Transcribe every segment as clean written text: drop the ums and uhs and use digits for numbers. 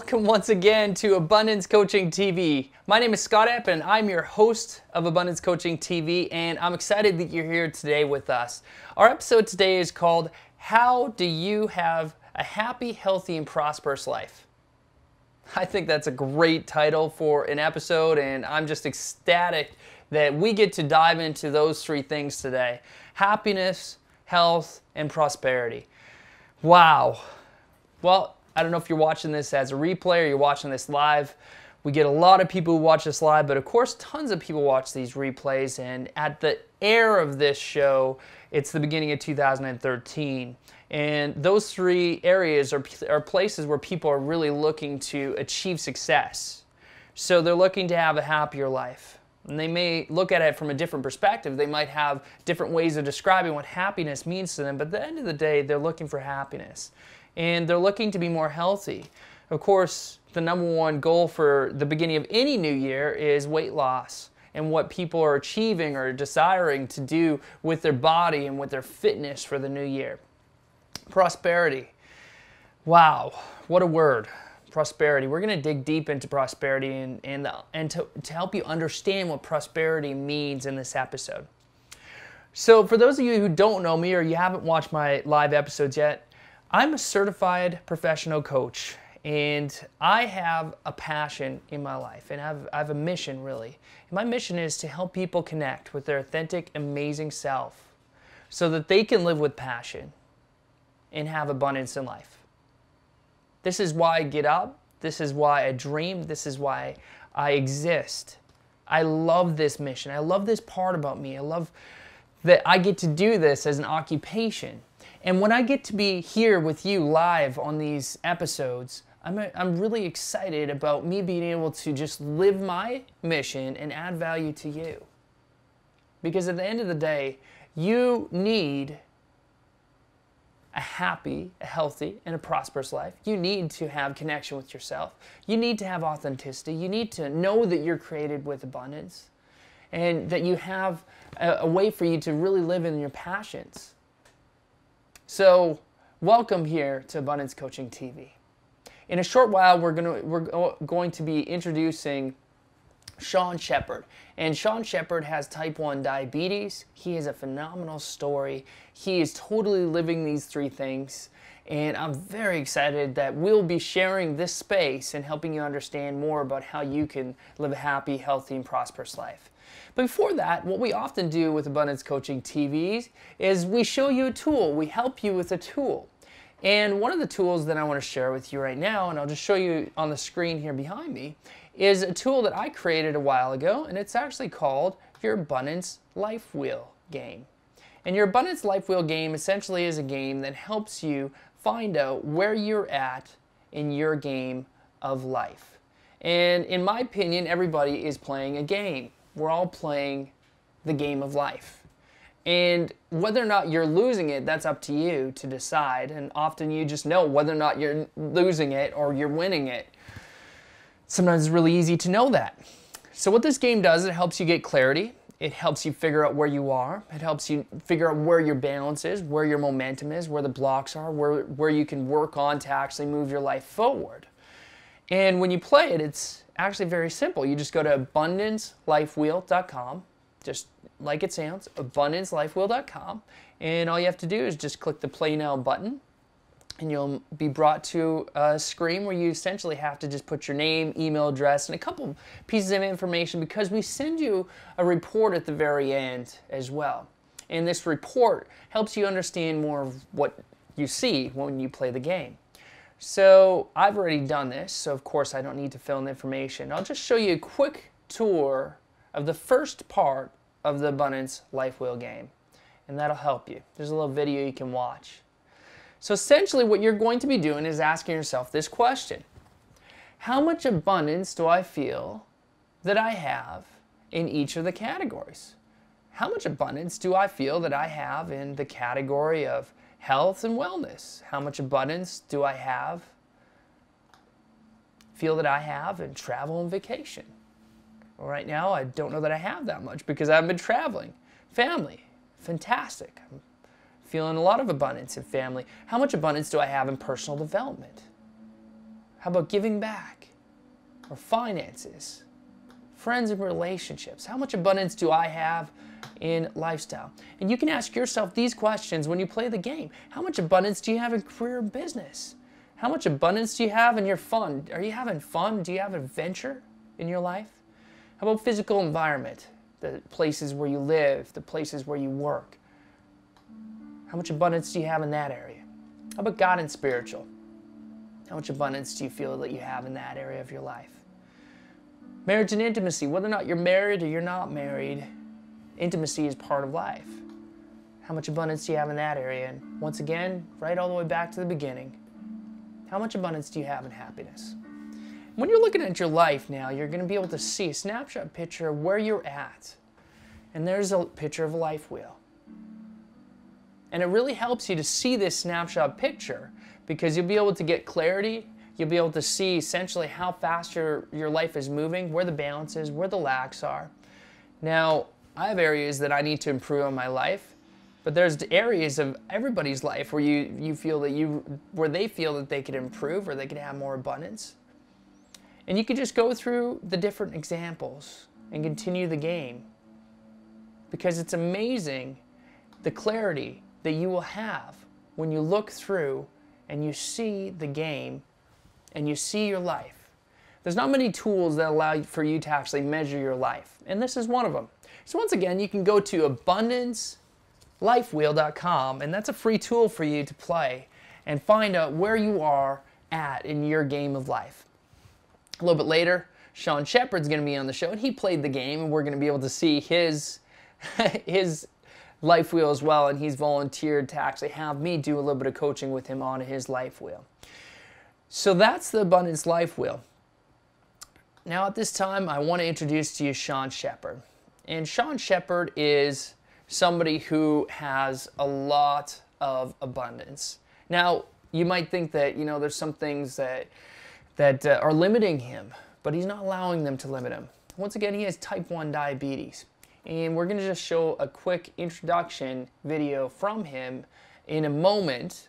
Welcome once again to Abundance Coaching TV. My name is Scott Epp and I'm your host of Abundance Coaching TV, and I'm excited that you're here today with us. Our episode today is called How Do You Have a Happy, Healthy, and Prosperous Life? I think that's a great title for an episode, and I'm just ecstatic that we get to dive into those three things today. Happiness, health, and prosperity. Wow. Well, I don't know if you're watching this as a replay or you're watching this live. We get a lot of people who watch this live, but of course tons of people watch these replays, and at the air of this show, it's the beginning of 2013. And those three areas are places where people are really looking to achieve success. So they're looking to have a happier life. And they may look at it from a different perspective. They might have different ways of describing what happiness means to them, but at the end of the day, they're looking for happiness. And they're looking to be more healthy. Of course, the number one goal for the beginning of any new year is weight loss, and what people are achieving or desiring to do with their body and with their fitness for the new year. Prosperity. Wow, what a word. Prosperity. We're going to dig deep into prosperity and to help you understand what prosperity means in this episode. So for those of you who don't know me or you haven't watched my live episodes yet, I'm a certified professional coach, and I have a passion in my life, and I have a mission, really. And my mission is to help people connect with their authentic, amazing self so that they can live with passion and have abundance in life. This is why I get up. This is why I dream. This is why I exist. I love this mission. I love this part about me. I love that I get to do this as an occupation. And when I get to be here with you live on these episodes, I'm really excited about me being able to just live my mission and add value to you. Because at the end of the day, you need a happy, a healthy, and a prosperous life. You need to have connection with yourself. You need to have authenticity. You need to know that you're created with abundance and that you have a way for you to really live in your passions. So, welcome here to Abundance Coaching TV. In a short while, we're going to be introducing Shawn Shepheard. And Shawn Shepheard has type 1 diabetes. He has a phenomenal story. He is totally living these three things. And I'm very excited that we'll be sharing this space and helping you understand more about how you can live a happy, healthy, and prosperous life. But before that, what we often do with Abundance Coaching TV is we show you a tool. We help you with a tool. And one of the tools that I want to share with you right now, and I'll just show you on the screen here behind me, is a tool that I created a while ago, and it's actually called your Abundance Life Wheel game. And your Abundance Life Wheel game essentially is a game that helps you find out where you're at in your game of life. And in my opinion, everybody is playing a game. We're all playing the game of life. And whether or not you're losing it, that's up to you to decide. And often you just know whether or not you're losing it or you're winning it. Sometimes it's really easy to know that. So what this game does, it helps you get clarity. It helps you figure out where you are. It helps you figure out where your balance is, where your momentum is, where the blocks are, where you can work on to actually move your life forward. And when you play it, it's actually very simple. You just go to abundancelifewheel.com, just like it sounds, abundancelifewheel.com, and all you have to do is just click the Play Now button, and you'll be brought to a screen where you essentially have to just put your name, email address, and a couple pieces of information, because we send you a report at the very end as well. And this report helps you understand more of what you see when you play the game. So I've already done this, so of course I don't need to fill in the information. I'll just show you a quick tour of the first part of the Abundance Life Wheel game, and that'll help you. There's a little video you can watch. So essentially what you're going to be doing is asking yourself this question: how much abundance do I feel that I have in each of the categories? How much abundance do I feel that I have in the category of health and wellness? How much abundance do I feel that I have in travel and vacation? Well, right now, I don't know that I have that much because I've been traveling. Family, fantastic. I'm feeling a lot of abundance in family. How much abundance do I have in personal development? How about giving back? Or finances? Friends and relationships? How much abundance do I have in lifestyle? And you can ask yourself these questions when you play the game. How much abundance do you have in career and business? How much abundance do you have in your fun? Are you having fun? Do you have adventure in your life? How about physical environment? The places where you live, the places where you work. How much abundance do you have in that area? How about God and spiritual? How much abundance do you feel that you have in that area of your life? Marriage and intimacy, whether or not you're married or you're not married, intimacy is part of life. How much abundance do you have in that area? And once again, right all the way back to the beginning, how much abundance do you have in happiness? When you're looking at your life now, you're going to be able to see a snapshot picture of where you're at. And there's a picture of a life wheel. And it really helps you to see this snapshot picture because you'll be able to get clarity. You'll be able to see essentially how fast your life is moving, where the balance is, where the lacks are. Now, I have areas that I need to improve on my life, but there's areas of everybody's life where you feel that where they feel that they could improve or they could have more abundance. And you can just go through the different examples and continue the game because it's amazing the clarity that you will have when you look through and you see the game and you see your life. There's not many tools that allow for you to actually measure your life, and this is one of them. So once again, you can go to abundancelifewheel.com, and that's a free tool for you to play and find out where you are at in your game of life. A little bit later, Shawn Shepheard's going to be on the show, and he played the game, and we're going to be able to see his life wheel as well, and he's volunteered to actually have me do a little bit of coaching with him on his life wheel. So that's the Abundance Life Wheel. Now at this time, I want to introduce to you Shawn Shepheard. And Shawn Shepheard is somebody who has a lot of abundance. Now, you might think that, there's some things that are limiting him, but he's not allowing them to limit him. Once again, he has type 1 diabetes. And we're going to just show a quick introduction video from him in a moment.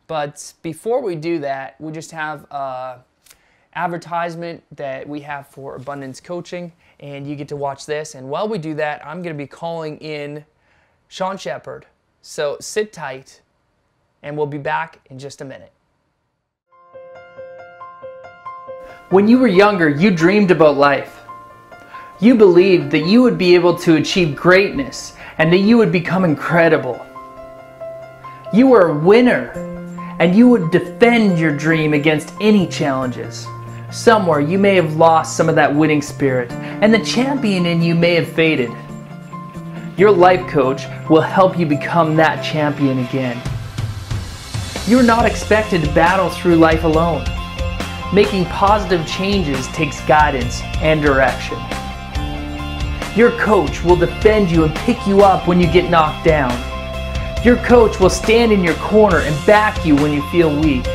But before we do that, we just have an advertisement that we have for Abundance Coaching, and you get to watch this. And while we do that, I'm going to be calling in Shawn Shepheard. So sit tight, and we'll be back in just a minute. When you were younger, you dreamed about life. You believed that you would be able to achieve greatness and that you would become incredible. You were a winner, and you would defend your dream against any challenges. Somewhere you may have lost some of that winning spirit, and the champion in you may have faded. Your life coach will help you become that champion again. You're not expected to battle through life alone. Making positive changes takes guidance and direction. Your coach will defend you and pick you up when you get knocked down. Your coach will stand in your corner and back you when you feel weak.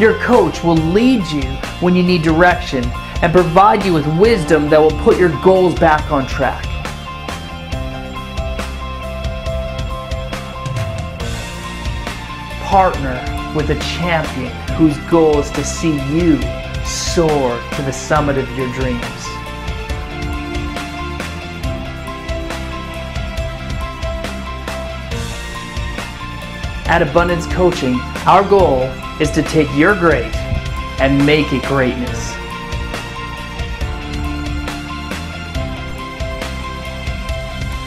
Your coach will lead you when you need direction and provide you with wisdom that will put your goals back on track. Partner with a champion whose goal is to see you soar to the summit of your dreams. At Abundance Coaching, our goal is to take your great and make it greatness.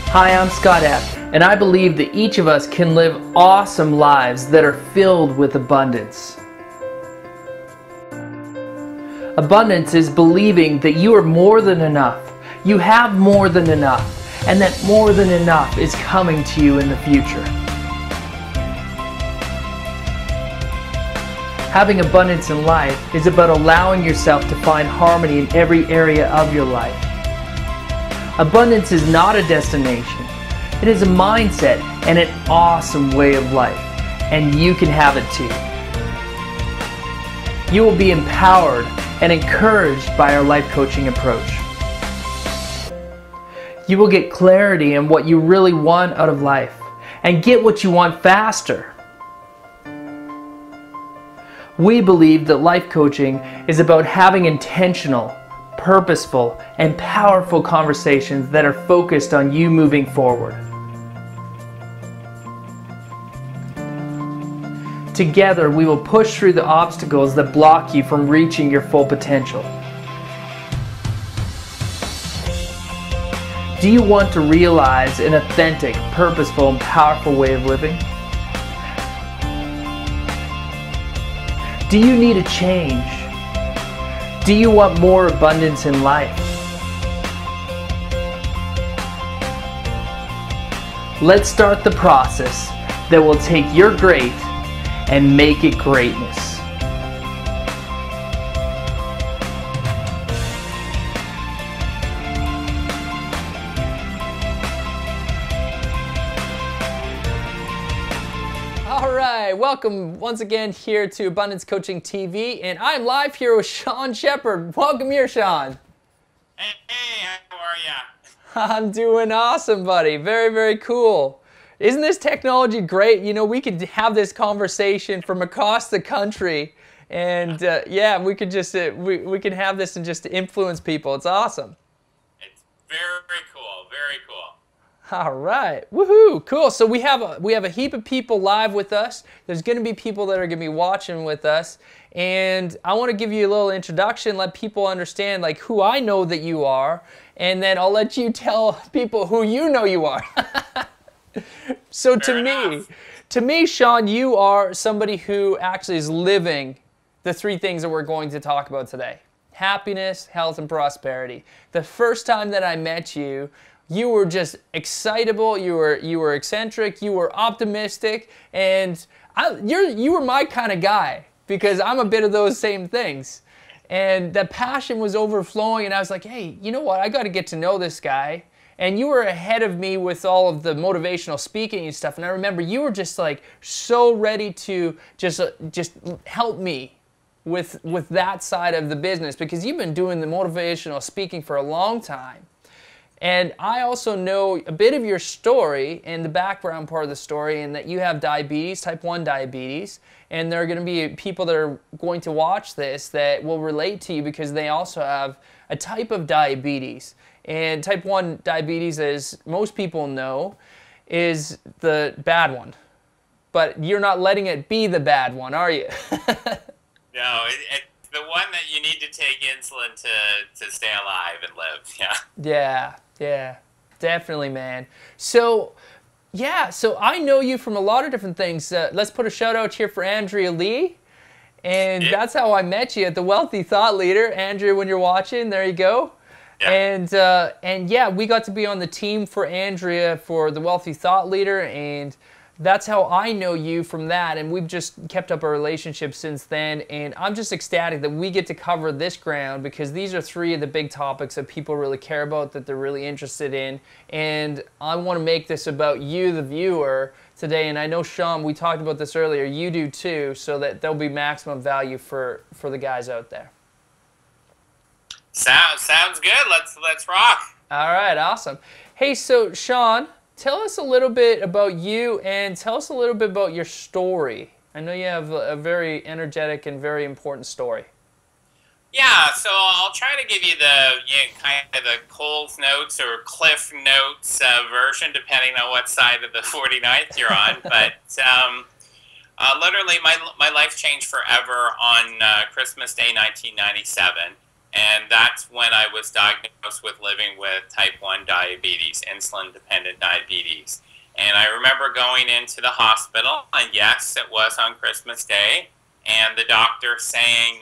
Hi, I'm Scott Epp, and I believe that each of us can live awesome lives that are filled with abundance. Abundance is believing that you are more than enough, you have more than enough, and that more than enough is coming to you in the future. Having abundance in life is about allowing yourself to find harmony in every area of your life. Abundance is not a destination. It is a mindset and an awesome way of life, and you can have it too. You will be empowered and encouraged by our life coaching approach. You will get clarity in what you really want out of life and get what you want faster. We believe that life coaching is about having intentional, purposeful, and powerful conversations that are focused on you moving forward. Together, we will push through the obstacles that block you from reaching your full potential. Do you want to realize an authentic, purposeful, and powerful way of living? Do you need a change? Do you want more abundance in life? Let's start the process that will take your great and make it greatness. All right, welcome once again here to Abundance Coaching TV, and I'm live here with Shawn Shepheard. Welcome here, Shawn. Hey, how are ya? I'm doing awesome, buddy. Very, very cool. Isn't this technology great? You know, we could have this conversation from across the country, and yeah, we could just we can have this and just influence people. It's awesome. It's very cool. Very cool. All right, woohoo, cool. So we have a heap of people live with us. There's going to be people that are going to be watching with us, and I want to give you a little introduction, let people understand like who I know that you are, and then I'll let you tell people who you know you are. So to me, Shawn, you are somebody who actually is living the three things that we're going to talk about today: happiness, health, and prosperity. The first time that I met you, you were just excitable, you were eccentric, you were optimistic, and you were my kind of guy because I'm a bit of those same things. And that passion was overflowing, and I was like, hey, you know what? I got to get to know this guy. And you were ahead of me with all of the motivational speaking and stuff. And I remember you were just like so ready to just help me with that side of the business because you've been doing the motivational speaking for a long time. And I also know a bit of your story and the background part of the story, and that you have diabetes, type 1 diabetes. And there are going to be people that are going to watch this that will relate to you because they also have a type of diabetes. And type 1 diabetes, as most people know, is the bad one. But you're not letting it be the bad one, are you? No, it's the one that you need to take insulin to stay alive and live. Yeah. Yeah, definitely, man. So, yeah, so I know you from a lot of different things. Let's put a shout out here for Andrea Lee. And that's how I met you at the Wealthy Thought Leader. Andrea, when you're watching, there you go. Yeah. And yeah, we got to be on the team for Andrea for the Wealthy Thought Leader, and that's how I know you from that, and we've just kept up our relationship since then, and I'm just ecstatic that we get to cover this ground because these are three of the big topics that people really care about, that they're really interested in, and I want to make this about you, the viewer, today, and I know, Shawn, we talked about this earlier, you do too, so that there'll be maximum value for the guys out there. Sounds good. Let's rock. All right, awesome. Hey, so Shawn, tell us a little bit about you and tell us a little bit about your story. I know you have a very energetic and very important story. Yeah, so I'll try to give you the kind of the Coles Notes or Cliff Notes version, depending on what side of the 49th you're on. But literally, my life changed forever on Christmas Day, 1997. And that's when I was diagnosed with living with type 1 diabetes, insulin-dependent diabetes. And I remember going into the hospital, and yes, it was on Christmas Day, and the doctor saying,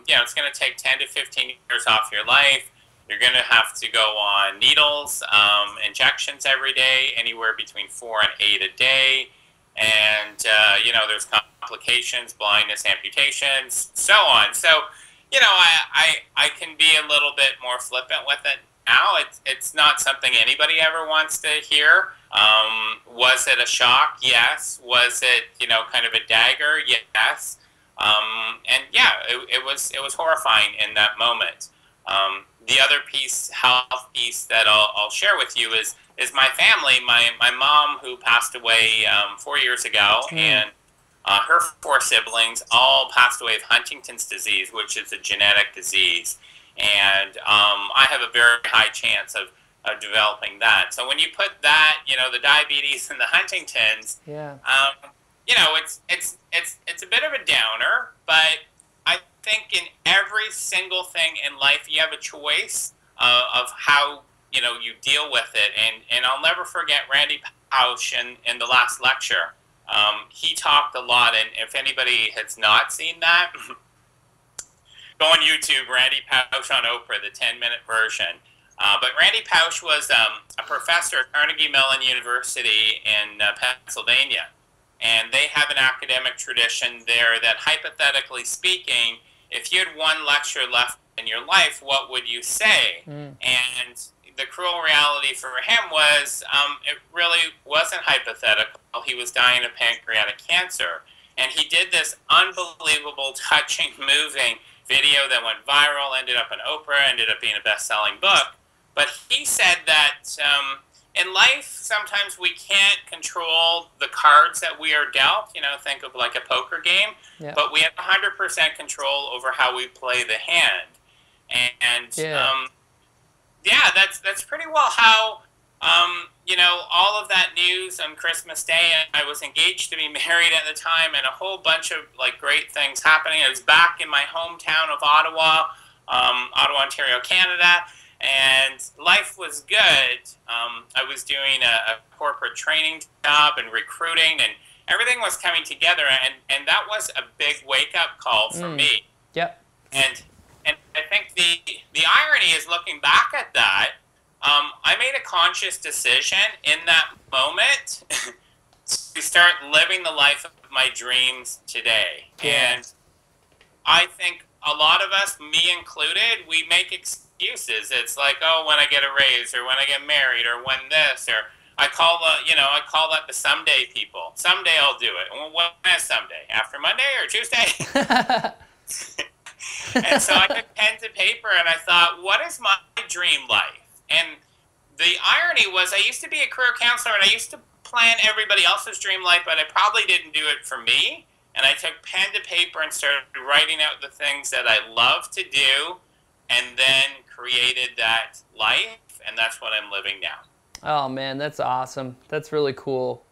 it's going to take 10 to 15 years off your life. You're going to have to go on needles, injections every day, anywhere between 4 and 8 a day. And, there's complications, blindness, amputations, so on. So, I can be a little bit more flippant with it now. It's not something anybody ever wants to hear. Was it a shock? Yes. Was it, kind of a dagger? Yes. And yeah, it was horrifying in that moment. The other piece, health piece that I'll share with you is my family. My mom, who passed away 4 years ago, and Her 4 siblings all passed away of Huntington's disease, which is a genetic disease. And I have a very high chance of developing that. So when you put that, the diabetes and the Huntington's, Yeah. It's a bit of a downer, but I think in every single thing in life, you have a choice of how, you deal with it. And I'll never forget Randy Pausch in the last lecture. He talked a lot, and if anybody has not seen that, go on YouTube, Randy Pausch on Oprah, the 10-minute version. But Randy Pausch was a professor at Carnegie Mellon University in Pennsylvania. And they have an academic tradition there that, hypothetically speaking, if you had one lecture left in your life, what would you say? And the cruel reality for him was it really wasn't hypothetical. He was dying of pancreatic cancer. And he did this unbelievable, touching, moving video that went viral, ended up in Oprah, ended up being a best-selling book. But he said that in life, sometimes we can't control the cards that we are dealt. Think of like a poker game. Yeah. But we have 100% control over how we play the hand. And that's pretty well how all of that news on Christmas Day. And I was engaged to be married at the time, and a whole bunch of great things happening. I was back in my hometown of Ottawa, Ontario, Canada. And life was good. I was doing a corporate training job and recruiting, and everything was coming together. And that was a big wake-up call for me. Yep. And I think the irony is, looking back at that, I made a conscious decision in that moment to start living the life of my dreams today. Yeah. And I think a lot of us, me included, we make excuses. It's like, oh, when I get a raise, or when I get married, or when this, or I call that the someday people. Someday I'll do it. Well, when is someday? After Monday or Tuesday? And so I took pen to paper and I thought, what is my dream life? And the irony was, I used to be a career counselor and I used to plan everybody else's dream life, but I probably didn't do it for me. And I took pen to paper and started writing out the things that I love to do, and then created that life, and that's what I'm living now. Oh man, that's awesome. That's really cool.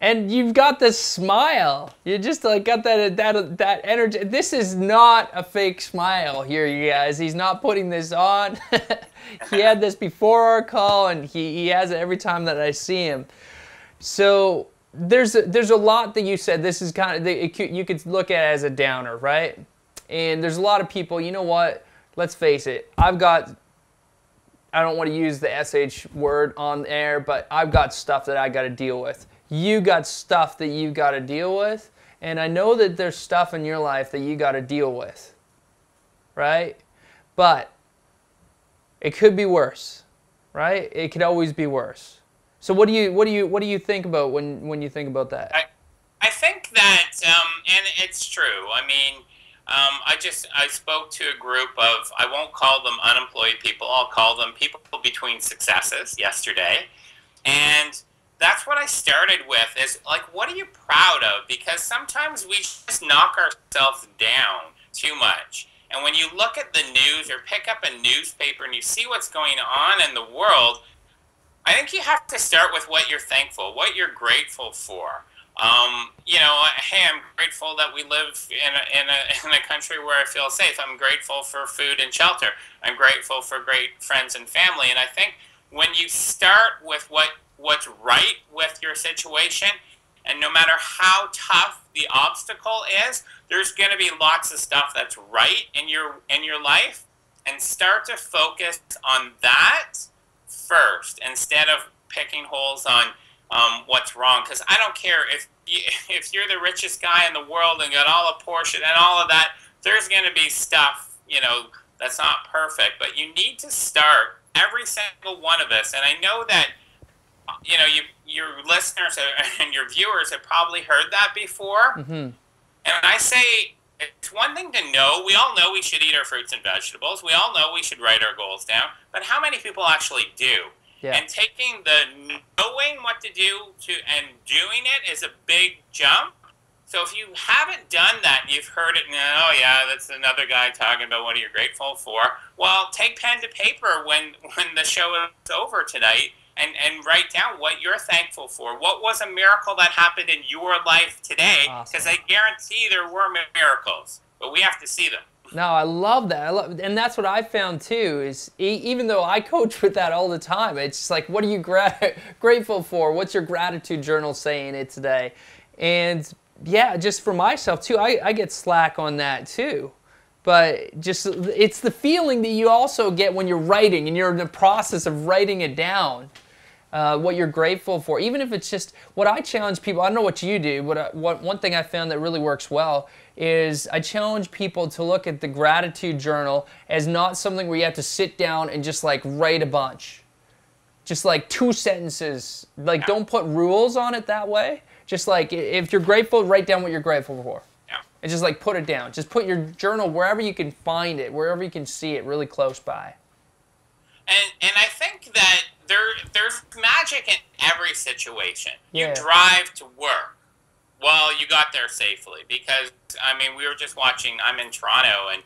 And you've got this smile. You just got that energy. This is not a fake smile here, you guys. He's not putting this on. He had this before our call, and he has it every time that I see him. So there's a lot that you said. This is kind of, you could look at it as a downer, right? And there's a lot of people, you know what? Let's face it. I don't want to use the SH word on air, but I've got stuff that I got to deal with. You got stuff that you got to deal with. And I know that there's stuff in your life that you got to deal with, right? But it could be worse, right? It could always be worse. So what do you think about when you think about that? I think that, and it's true. I mean, I spoke to a group of, I won't call them unemployed people, I'll call them people between successes yesterday. And that's what I started with, is like, what are you proud of? Because sometimes we just knock ourselves down too much. And when you look at the news or pick up a newspaper and you see what's going on in the world, I think you have to start with what you're thankful, what you're grateful for. Hey, I'm grateful that we live in a country where I feel safe. I'm grateful for food and shelter. I'm grateful for great friends and family. And I think when you start with what's right with your situation, and no matter how tough the obstacle is, there's going to be lots of stuff that's right in your life, and start to focus on that first instead of picking holes on what's wrong. Because I don't care if you're the richest guy in the world and got all the Porsche and all of that, there's going to be stuff, that's not perfect. But you need to start, every single one of us. And I know that, your listeners and your viewers have probably heard that before. Mm-hmm. And I say, it's one thing to know. We all know we should eat our fruits and vegetables. We all know we should write our goals down. But how many people actually do? Yeah. And taking the knowing what to do and doing it is a big jump So if you haven't done that, and you've heard it, and oh yeah, that's another guy talking about what you're grateful for. Well, take pen to paper when the show is over tonight, and write down what you're thankful for. What was a miracle that happened in your life today? Because I guarantee there were miracles, but we have to see them. No, I love that. And that's what I found too, is even though I coach with that all the time, it's just like, what are you grateful for? What's your gratitude journal saying it today? And yeah, just for myself too, I get slack on that too. But just, it's the feeling that you also get when you're writing and you're in the process of writing it down. What you're grateful for, even if it's just what I challenge people. I don't know what you do, but one thing I found that really works well is I challenge people to look at the gratitude journal as not something where you have to sit down and just like write a bunch, just like 2 sentences. Like, don't put rules on it that way. Just like, if you're grateful, write down what you're grateful for. And just like put it down. Just put your journal wherever you can find it, wherever you can see it, really close by. And I think that there's magic in every situation. Yeah. You drive to work. Well, you got there safely because, I mean, we were just watching, I'm in Toronto, and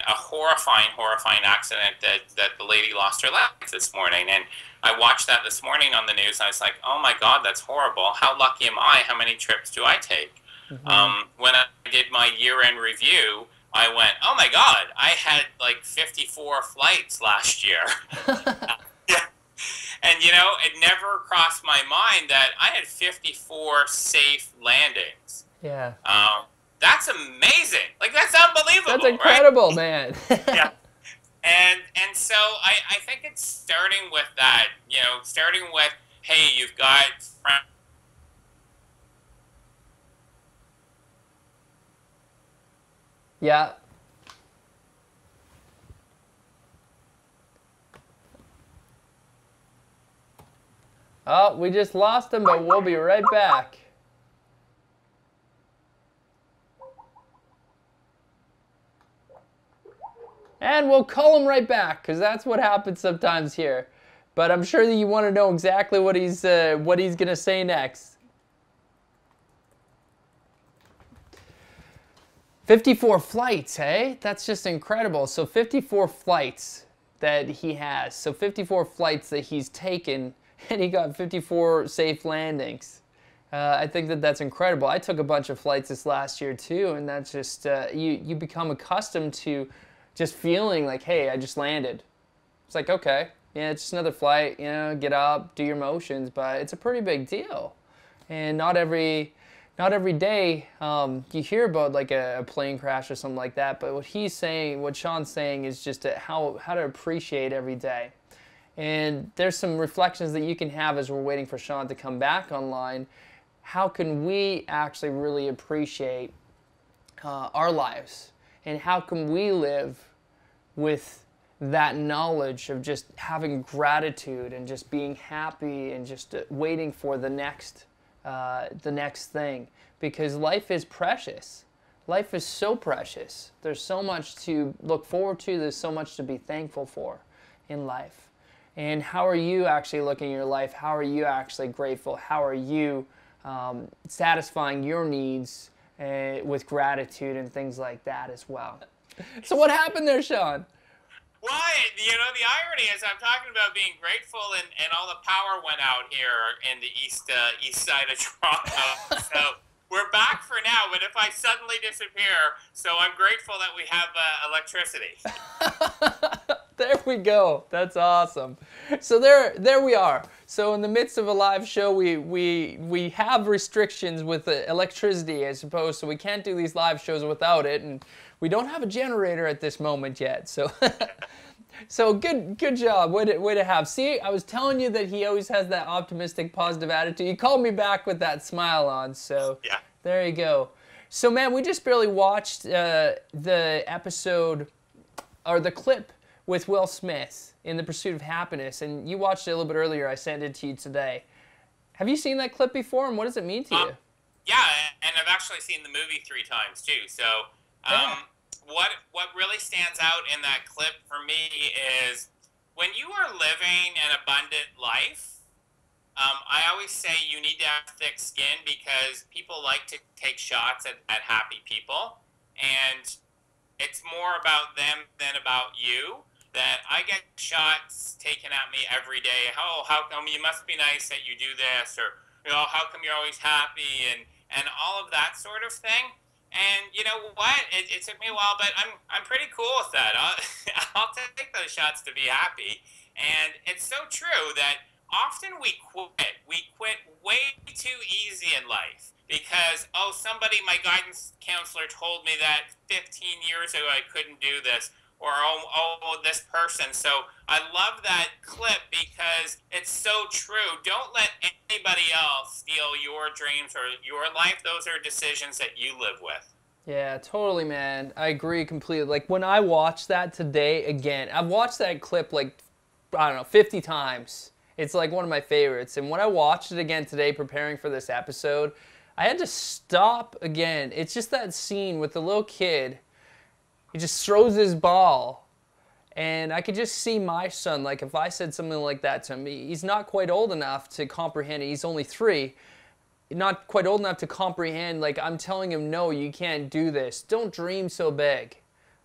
a horrifying accident that the lady lost her legs this morning. And I watched that this morning on the news. I was like, oh my God, that's horrible. How lucky am I? How many trips do I take? When I did my year-end review, I went, oh my God, I had like 54 flights last year. And, you know, it never crossed my mind that I had 54 safe landings. Yeah. That's amazing. Like, that's unbelievable. That's incredible, right? Man. Yeah. And so I think it's starting with that, you know, starting with, hey, you've got friends. Yeah. Oh, we just lost him, but we'll be right back. And we'll call him right back, because that's what happens sometimes here. But I'm sure that you want to know exactly what he's going to say next. 54 flights, hey? That's just incredible. So 54 flights that he has. So 54 flights that he's taken, and he got 54 safe landings. I think that that's incredible. I took a bunch of flights this last year too, and that's just, you become accustomed to just feeling like, hey, I just landed. It's like, okay, yeah, it's just another flight, you know, get up, do your motions, but it's a pretty big deal. And not every day you hear about like a plane crash or something like that, but what he's saying, what Shawn's saying is just how to appreciate every day. And there's some reflections that you can have as we're waiting for Shawn to come back online. How can we actually really appreciate our lives? And how can we live with that knowledge of just having gratitude and just being happy and just waiting for the next thing? Because life is precious. Life is so precious. There's so much to look forward to. There's so much to be thankful for in life. And how are you actually looking at your life? How are you actually grateful? How are you satisfying your needs with gratitude and things like that as well? So what happened there, Shawn? Well, you know, the irony is I'm talking about being grateful, and all the power went out here in the east side of Toronto. So we're back for now, but if I suddenly disappear, so I'm grateful that we have electricity. There we go. That's awesome. So there we are. So in the midst of a live show, we have restrictions with electricity, I suppose, so we can't do these live shows without it, and we don't have a generator at this moment yet. So so good job. Way to have. See, I was telling you that he always has that optimistic, positive attitude. You called me back with that smile on, so yeah. There you go. So man, we just barely watched the episode, or the clip with Will Smith in The Pursuit of Happiness, and you watched it a little bit earlier. I sent it to you today. Have you seen that clip before, and what does it mean to you? Yeah, and I've actually seen the movie 3 times too. So what really stands out in that clip for me is when you are living an abundant life, I always say you need to have thick skin because people like to take shots at happy people, and it's more about them than about you. That I get shots taken at me every day. Oh, how come you must be nice that you do this, or how come you're always happy, and all of that sort of thing. And you know what? It took me a while, but I'm pretty cool with that. I'll take those shots to be happy. And it's so true that often we quit. We quit way too easy in life because, oh, my guidance counselor told me that 15 years ago I couldn't do this, or this person. So I love that clip because it's so true. Don't let anybody else steal your dreams or your life. Those are decisions that you live with. Yeah, totally, man. I agree completely. Like, when I watched that today again, I've watched that clip like, I don't know, 50 times. It's like one of my favorites. And when I watched it again today preparing for this episode, I had to stop again. It's just that scene with the little kid. He just throws his ball. And I could just see my son, like if I said something like that to him, he's not quite old enough to comprehend it. He's only 3. Not quite old enough to comprehend, like I'm telling him, no, you can't do this. Don't dream so big.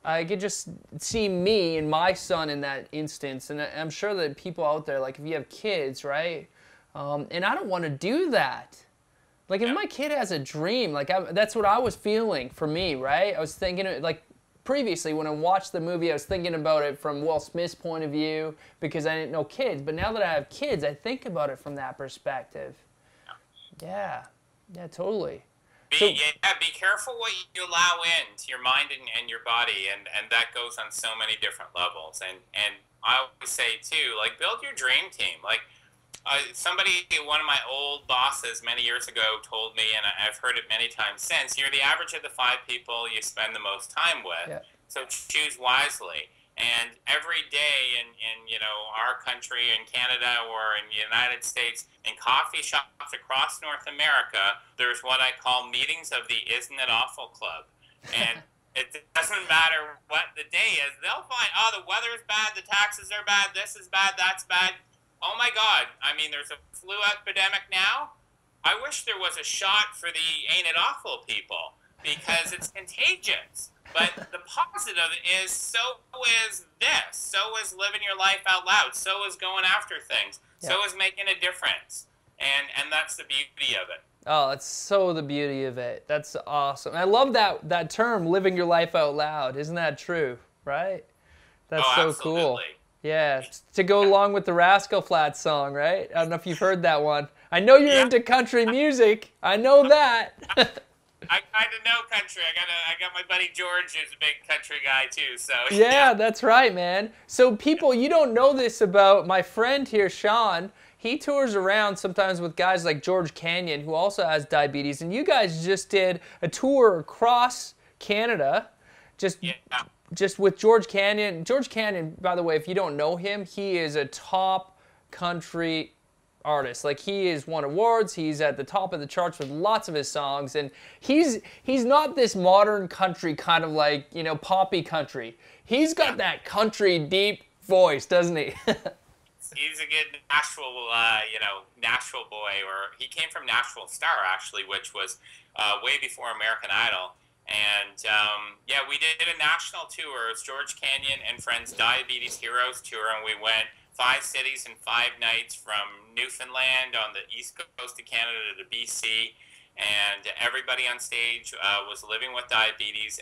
I could just see me and my son in that instance. And I'm sure that people out there, like if you have kids, right? And I don't want to do that. Like if my kid has a dream, like that's what I was feeling for me, right? I was thinking, like previously when I watched the movie, I was thinking about it from Will Smith's point of view because I didn't know kids. But now that I have kids, I think about it from that perspective. Yeah, totally. Be careful what you allow into your mind and your body, and that goes on so many different levels. And I always say too, like build your dream team. Like one of my old bosses many years ago told me, and I've heard it many times since, you're the average of the 5 people you spend the most time with. Yeah. So choose wisely. And every day in our country, in Canada or in the United States, in coffee shops across North America, there's what I call meetings of the Isn't It Awful Club. And it doesn't matter what the day is. They'll find, oh, the weather's bad, the taxes are bad, this is bad, that's bad. Oh my God, I mean, there's a flu epidemic now. I wish there was a shot for the Ain't It Awful people because it's contagious. But the positive is, so is this. So is living your life out loud. So is going after things. Yeah. So is making a difference. And that's the beauty of it. Oh, that's so the beauty of it. That's awesome. I love that term, living your life out loud. Isn't that true? Right? That's so absolutely. Cool. Yeah, to go along with the Rascal Flatts song, right? I don't know if you've heard that one. I know you're into country music. I know that. I kind of know country. I got my buddy George, who's a big country guy too. So yeah, that's right, man. So people, you don't know this about my friend here, Shawn. He tours around sometimes with guys like George Canyon, who also has diabetes, and you guys just did a tour across Canada, just with George Canyon. George Canyon, by the way, if you don't know him, he is a top country artist. Like, he has won awards, he's at the top of the charts with lots of his songs, and he's not this modern country kind of like, poppy country. He's got that country deep voice, doesn't he? He's a good Nashville boy, or he came from Nashville Star, actually, which was way before American Idol. And we did a national tour. It was George Canyon and Friends Diabetes Heroes Tour, and we went 5 cities and 5 nights from Newfoundland on the east coast of Canada to BC, and everybody on stage was living with diabetes.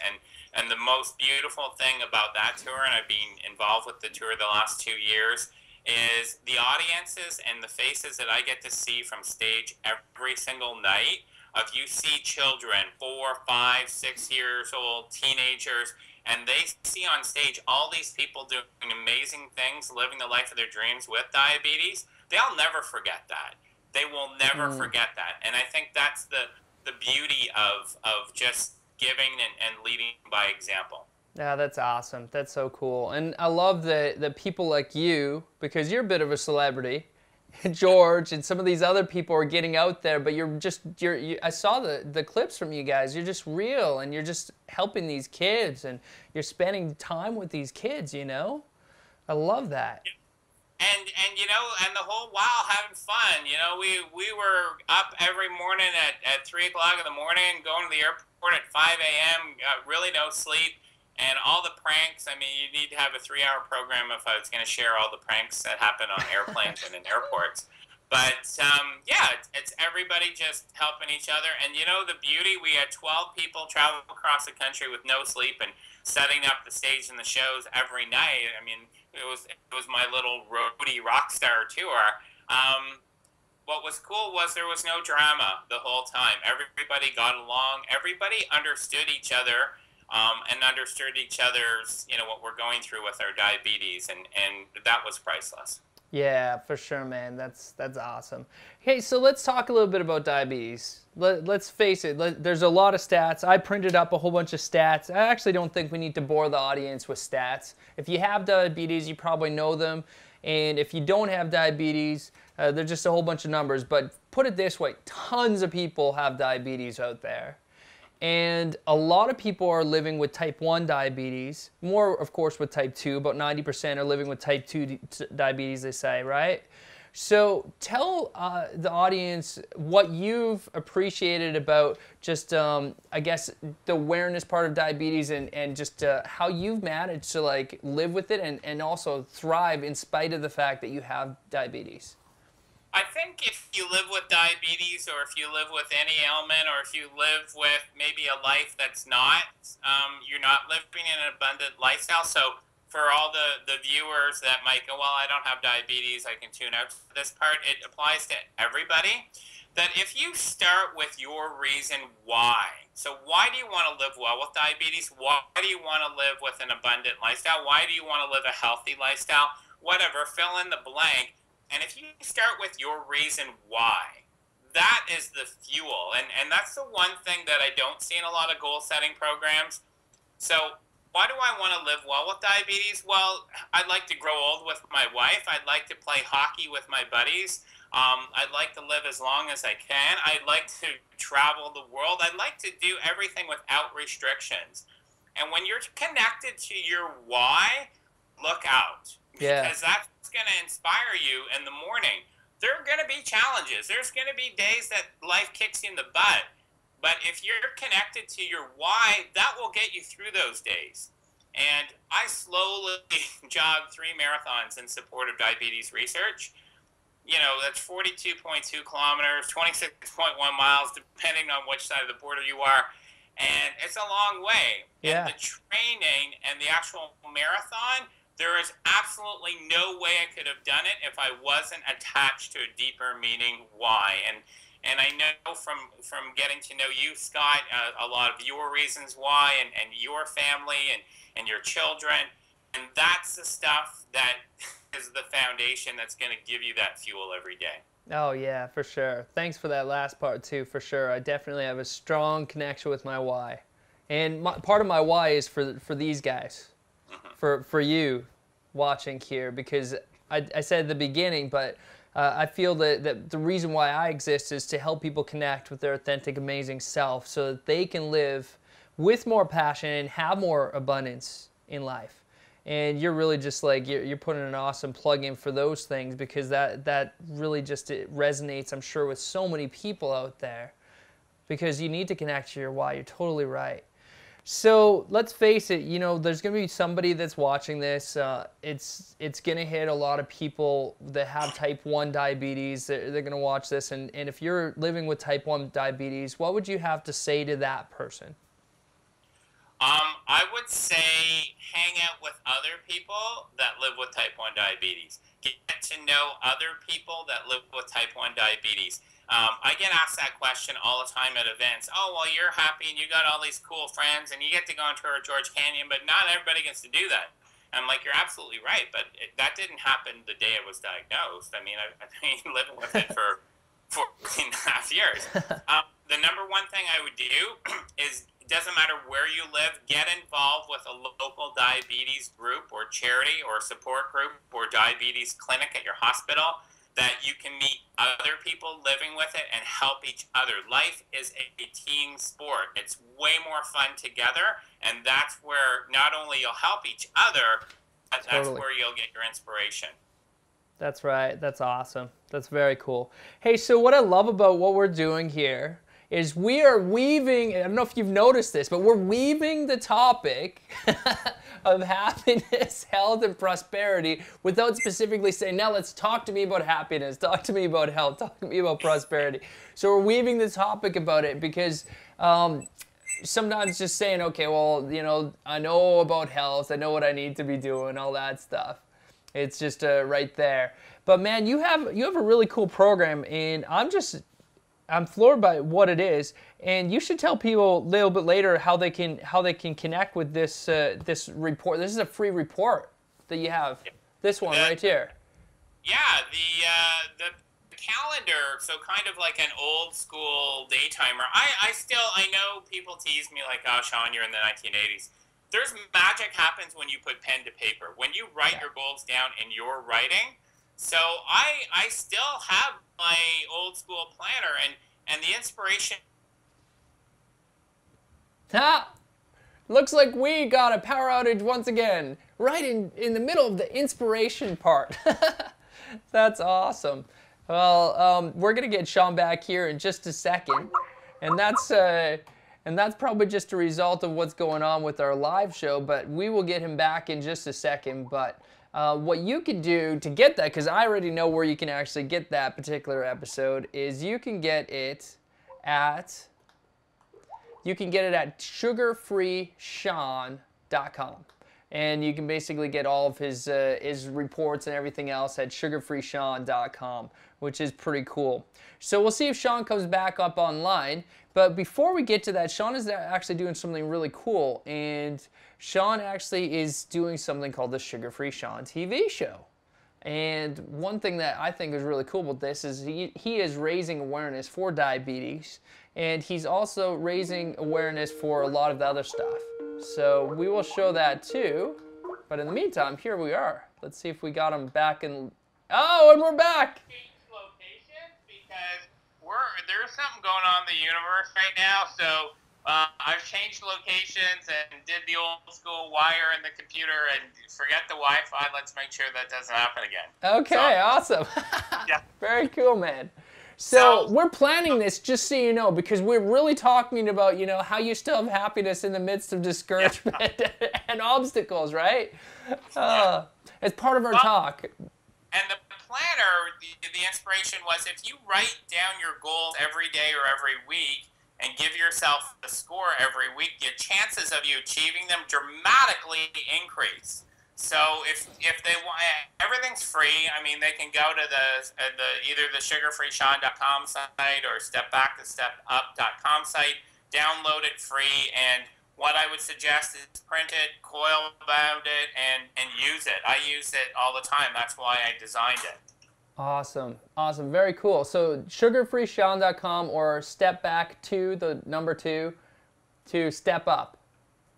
And the most beautiful thing about that tour, and I've been involved with the tour the last 2 years, is the audiences and the faces that I get to see from stage every single night. If you see children, 4, 5, 6 years old, teenagers, and they see on stage all these people doing amazing things, living the life of their dreams with diabetes, they'll never forget that. They will never forget that. And I think that's the beauty of just giving and leading by example. Yeah, that's awesome. That's so cool. And I love that people like you, because you're a bit of a celebrity, George and some of these other people are getting out there, but I saw the clips from you guys. You're just real, and you're just helping these kids, and you're spending time with these kids, I love that. And you know, and the whole while having fun. You know, we were up every morning at 3 o'clock in the morning, going to the airport at 5 a.m. Really no sleep, and all the pranks. I mean, you need to have a 3-hour program if I was going to share all the pranks that happen on airplanes and in airports. But yeah, it's everybody just helping each other. And you know, the beauty, we had 12 people travel across the country with no sleep and setting up the stage and the shows every night. I mean, it was my little roadie rock star tour. What was cool was there was no drama the whole time. Everybody got along. Everybody understood each other, and understood each other's, you know, what we're going through with our diabetes, and that was priceless. Yeah, for sure, man. That's awesome. Hey, so let's talk a little bit about diabetes. Let's face it, there's a lot of stats. I printed up a whole bunch of stats. I actually don't think we need to bore the audience with stats. If you have diabetes, you probably know them. And if you don't have diabetes, they're just a whole bunch of numbers. But put it this way, tons of people have diabetes out there. And a lot of people are living with type 1 diabetes, more of course with type 2, about 90% are living with type 2 diabetes, they say, right? So tell the audience what you've appreciated about just, I guess, the awareness part of diabetes, and just how you've managed to like live with it and also thrive in spite of the fact that you have diabetes. I think if you live with diabetes, or if you live with any ailment, or if you live with maybe a life that's not, you're not living an abundant lifestyle. So for all the viewers that might go, well, I don't have diabetes, I can tune out this part, it applies to everybody. That if you start with your reason why, so why do you want to live well with diabetes? Why do you want to live with an abundant lifestyle? Why do you want to live a healthy lifestyle? Whatever, fill in the blank. And if you start with your reason why, that is the fuel. And that's the one thing that I don't see in a lot of goal-setting programs. So why do I want to live well with diabetes? Well, I'd like to grow old with my wife. I'd like to play hockey with my buddies. I'd like to live as long as I can. I'd like to travel the world. I'd like to do everything without restrictions. And when you're connected to your why, look out. Yeah. Because that's going to inspire you in the morning. There are going to be challenges. There's going to be days that life kicks you in the butt. But if you're connected to your why, that will get you through those days. And I slowly jogged 3 marathons in support of diabetes research. You know, that's 42.2 kilometers, 26.1 miles, depending on which side of the border you are. And it's a long way. Yeah. And the training and the actual marathon, there is absolutely no way I could have done it if I wasn't attached to a deeper meaning why. And I know from getting to know you, Scott, a lot of your reasons why, and your family and your children. And that's the stuff that is the foundation that's going to give you that fuel every day. Oh, yeah, for sure. Thanks for that last part, too, for sure. I definitely have a strong connection with my why. And part of my why is for these guys, for you watching here, because I said at the beginning, but I feel that the reason why I exist is to help people connect with their authentic, amazing self so that they can live with more passion and have more abundance in life. And you're really just like, you're putting an awesome plug in for those things, because that really just, it resonates, I'm sure, with so many people out there, because you need to connect to your why. You're totally right. So let's face it, you know, there's going to be somebody that's watching this. It's going to hit a lot of people that have type 1 diabetes. They're going to watch this. And if you're living with type 1 diabetes, what would you have to say to that person? I would say hang out with other people that live with type 1 diabetes. Get to know other people that live with type 1 diabetes. I get asked that question all the time at events. Oh, well, you're happy and you got all these cool friends and you get to go on tour of George Canyon, but not everybody gets to do that. I'm like, you're absolutely right, but that didn't happen the day I was diagnosed. I mean, I've been living with it for 14 and a half years. The number one thing I would do is, it doesn't matter where you live, get involved with a local diabetes group or charity or support group or diabetes clinic at your hospital, that you can meet other people living with it and help each other. Life is a team sport. It's way more fun together, and that's where not only you'll help each other, but that's where you'll get your inspiration. That's right. That's awesome. That's very cool. Hey, so what I love about what we're doing here is we are weaving, I don't know if you've noticed this, but we're weaving the topic of happiness, health, and prosperity without specifically saying, now let's talk to me about happiness, talk to me about health, talk to me about prosperity. So we're weaving the topic about it because sometimes just saying, okay, well, you know, I know about health, I know what I need to be doing, all that stuff. It's just right there. But man, you have a really cool program, and I'm floored by what it is. And you should tell people a little bit later how they can connect with this this report. This is a free report that you have. This one right here. Yeah, the calendar. So kind of like an old school day timer. I know people tease me like, oh, Shawn, you're in the 1980s. There's magic happens when you put pen to paper. When you write your goals down in your writing. So I still have my old school planner and the inspiration. Ha! Looks like we got a power outage once again, right in the middle of the inspiration part. That's awesome. Well, we're gonna get Shawn back here in just a second, and that's probably just a result of what's going on with our live show, but we will get him back in just a second. But what you can do to get that, because I already know where you can actually get that particular episode, is you can get it at sugarfreeshawn.com. And you can basically get all of his reports and everything else at sugarfreeshawn.com, which is pretty cool. So we'll see if Shawn comes back up online. But before we get to that, Shawn is actually doing something really cool. And Shawn actually is doing something called the Sugar Free Shawn TV show. And one thing that I think is really cool about this is he is raising awareness for diabetes. And he's also raising awareness for a lot of the other stuff. So we will show that too. But in the meantime, here we are. Let's see if we got him back in. Oh, and we're back. Change locations because there's something going on in the universe right now. So I've changed locations and did the old school wire in the computer and forget the Wi-Fi. Let's make sure that doesn't happen again. Okay, awesome. Yeah. Very cool, man. So we're planning this, just so you know, because we're really talking about, you know, how you still have happiness in the midst of discouragement and obstacles, right? It's part of our talk. And the planner, the inspiration was if you write down your goals every day or every week and give yourself a score every week, the chances of you achieving them dramatically increase. So if they want, everything's free. I mean, they can go to either the sugarfreeshawn.com site or stepbacktostepup.com site, download it free, and what I would suggest is print it, coil bound it, and use it. I use it all the time. That's why I designed it. Awesome. Awesome. Very cool. So sugarfreeshawn.com or step back to the number 2 to step up.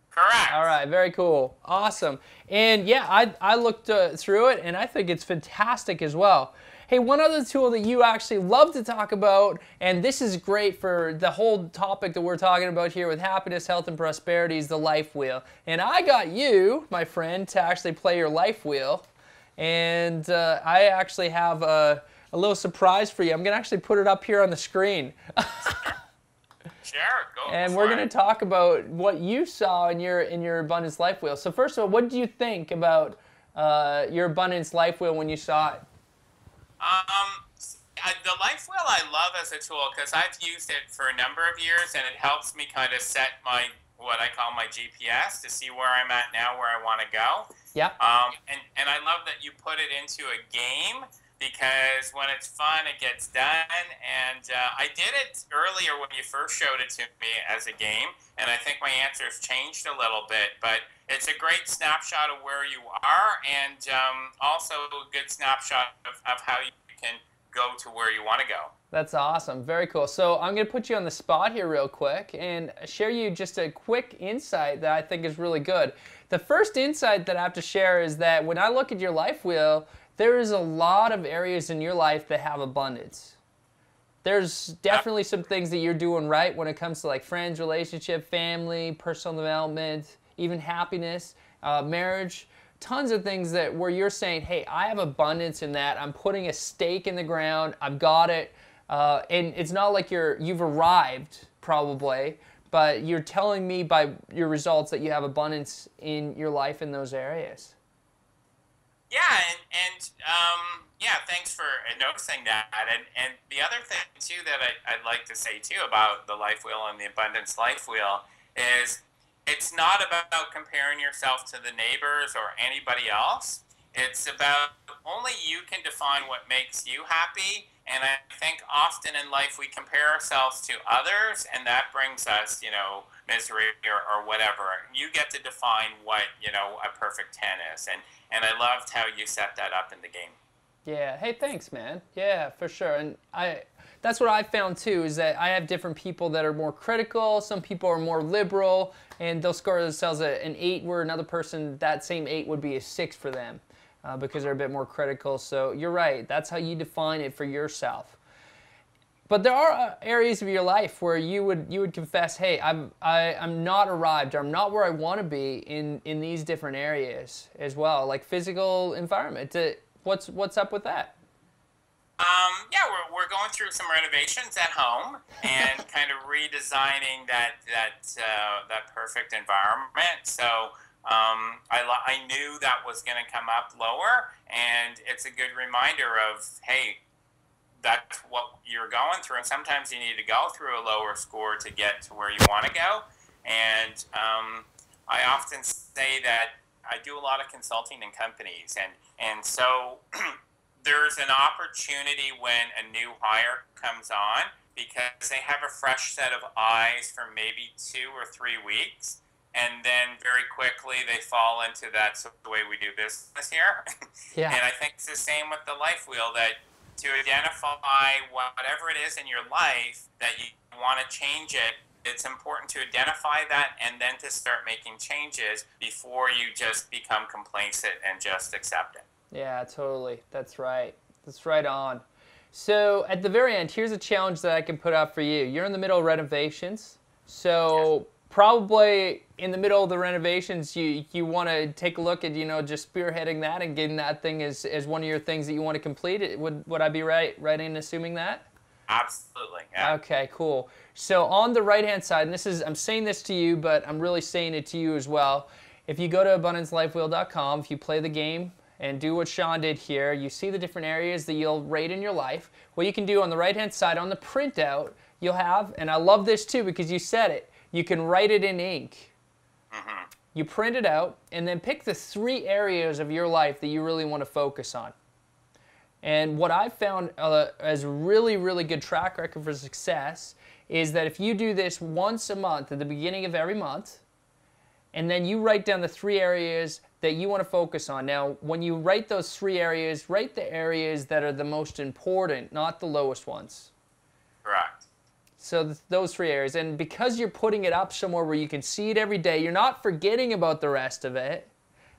Correct. All right, very cool. Awesome. And yeah, I looked through it, and I think it's fantastic as well. Hey, one other tool that you actually love to talk about, and this is great for the whole topic that we're talking about here with happiness, health, and prosperity, is the life wheel. And I got you, my friend, to actually play your life wheel. And I actually have a little surprise for you. I'm going to actually put it up here on the screen. Sure, go. And we're going to talk about what you saw in your Abundance Life Wheel. So first of all, what did you think about your Abundance Life Wheel when you saw it? The Life Wheel I love as a tool because I've used it for a number of years, and it helps me kind of set what I call my GPS to see where I'm at now, where I want to go. Yeah. And I love that you put it into a game, because when it's fun, it gets done. And I did it earlier when you first showed it to me as a game, and I think my answers changed a little bit. But it's a great snapshot of where you are, and also a good snapshot of how you can go to where you want to go. That's awesome. Very cool. So I'm going to put you on the spot here real quick and share you just a quick insight that I think is really good. The first insight that I have to share is that when I look at your life wheel, there is a lot of areas in your life that have abundance. There's definitely some things that you're doing right when it comes to like friends, relationship, family, personal development, even happiness, marriage. tons of things that where you're saying, hey, I have abundance in that. I'm putting a stake in the ground. I've got it. And it's not like you've arrived, probably, but you're telling me by your results that you have abundance in your life in those areas. Yeah, yeah, thanks for noticing that. And the other thing, too, that I'd like to say, too, about the life wheel and the abundance life wheel is it's not about comparing yourself to the neighbors or anybody else. It's about only you can define what makes you happy. And I think often in life we compare ourselves to others, and that brings us, misery or whatever. You get to define what, a perfect 10 is. And I loved how you set that up in the game. Yeah. Hey, thanks, man. Yeah, for sure. And that's what I found too, is that I have different people that are more critical. Some people are more liberal, and they'll score themselves an 8, where another person, that same 8 would be a 6 for them, because they're a bit more critical. So you're right. That's how you define it for yourself. But there are areas of your life where you would confess, hey, I'm not arrived, or I'm not where I want to be in these different areas as well, like physical environment. What's up with that? Yeah, we're going through some renovations at home and kind of redesigning that perfect environment. So I knew that was going to come up lower, and it's a good reminder of, hey, that's what you're going through, and sometimes you need to go through a lower score to get to where you want to go. And I often say that I do a lot of consulting in companies, and so there's an opportunity when a new hire comes on, because they have a fresh set of eyes for maybe 2 or 3 weeks, and then very quickly they fall into that's the way we do business here. Yeah. And I think it's the same with the life wheel, that to identify whatever it is in your life that you want to change it, it's important to identify that and then to start making changes before you just become complacent and just accept it. Yeah, totally. That's right. That's right on. So at the very end, here's a challenge that I can put out for you. You're in the middle of renovations. So yes, probably in the middle of the renovations, you want to take a look at, just spearheading that and getting that thing as one of your things that you want to complete. Would I be right in assuming that? Absolutely. Yeah. Okay, cool. So on the right-hand side, and I'm saying this to you, but I'm really saying it to you as well. If you go to abundancelifewheel.com, if you play the game and do what Shawn did here, you see the different areas that you'll rate in your life. What you can do on the right-hand side, on the printout, you'll have, and I love this too because you said it, you can write it in ink. Mm-hmm. You print it out, and then pick the 3 areas of your life that you really want to focus on. And what I've found as a really, really good track record for success is that if you do this once a month at the beginning of every month, and then you write down the 3 areas that you want to focus on. Now, when you write those 3 areas, write the areas that are the most important, not the lowest ones. Correct. So those 3 areas. And because you're putting it up somewhere where you can see it every day, you're not forgetting about the rest of it,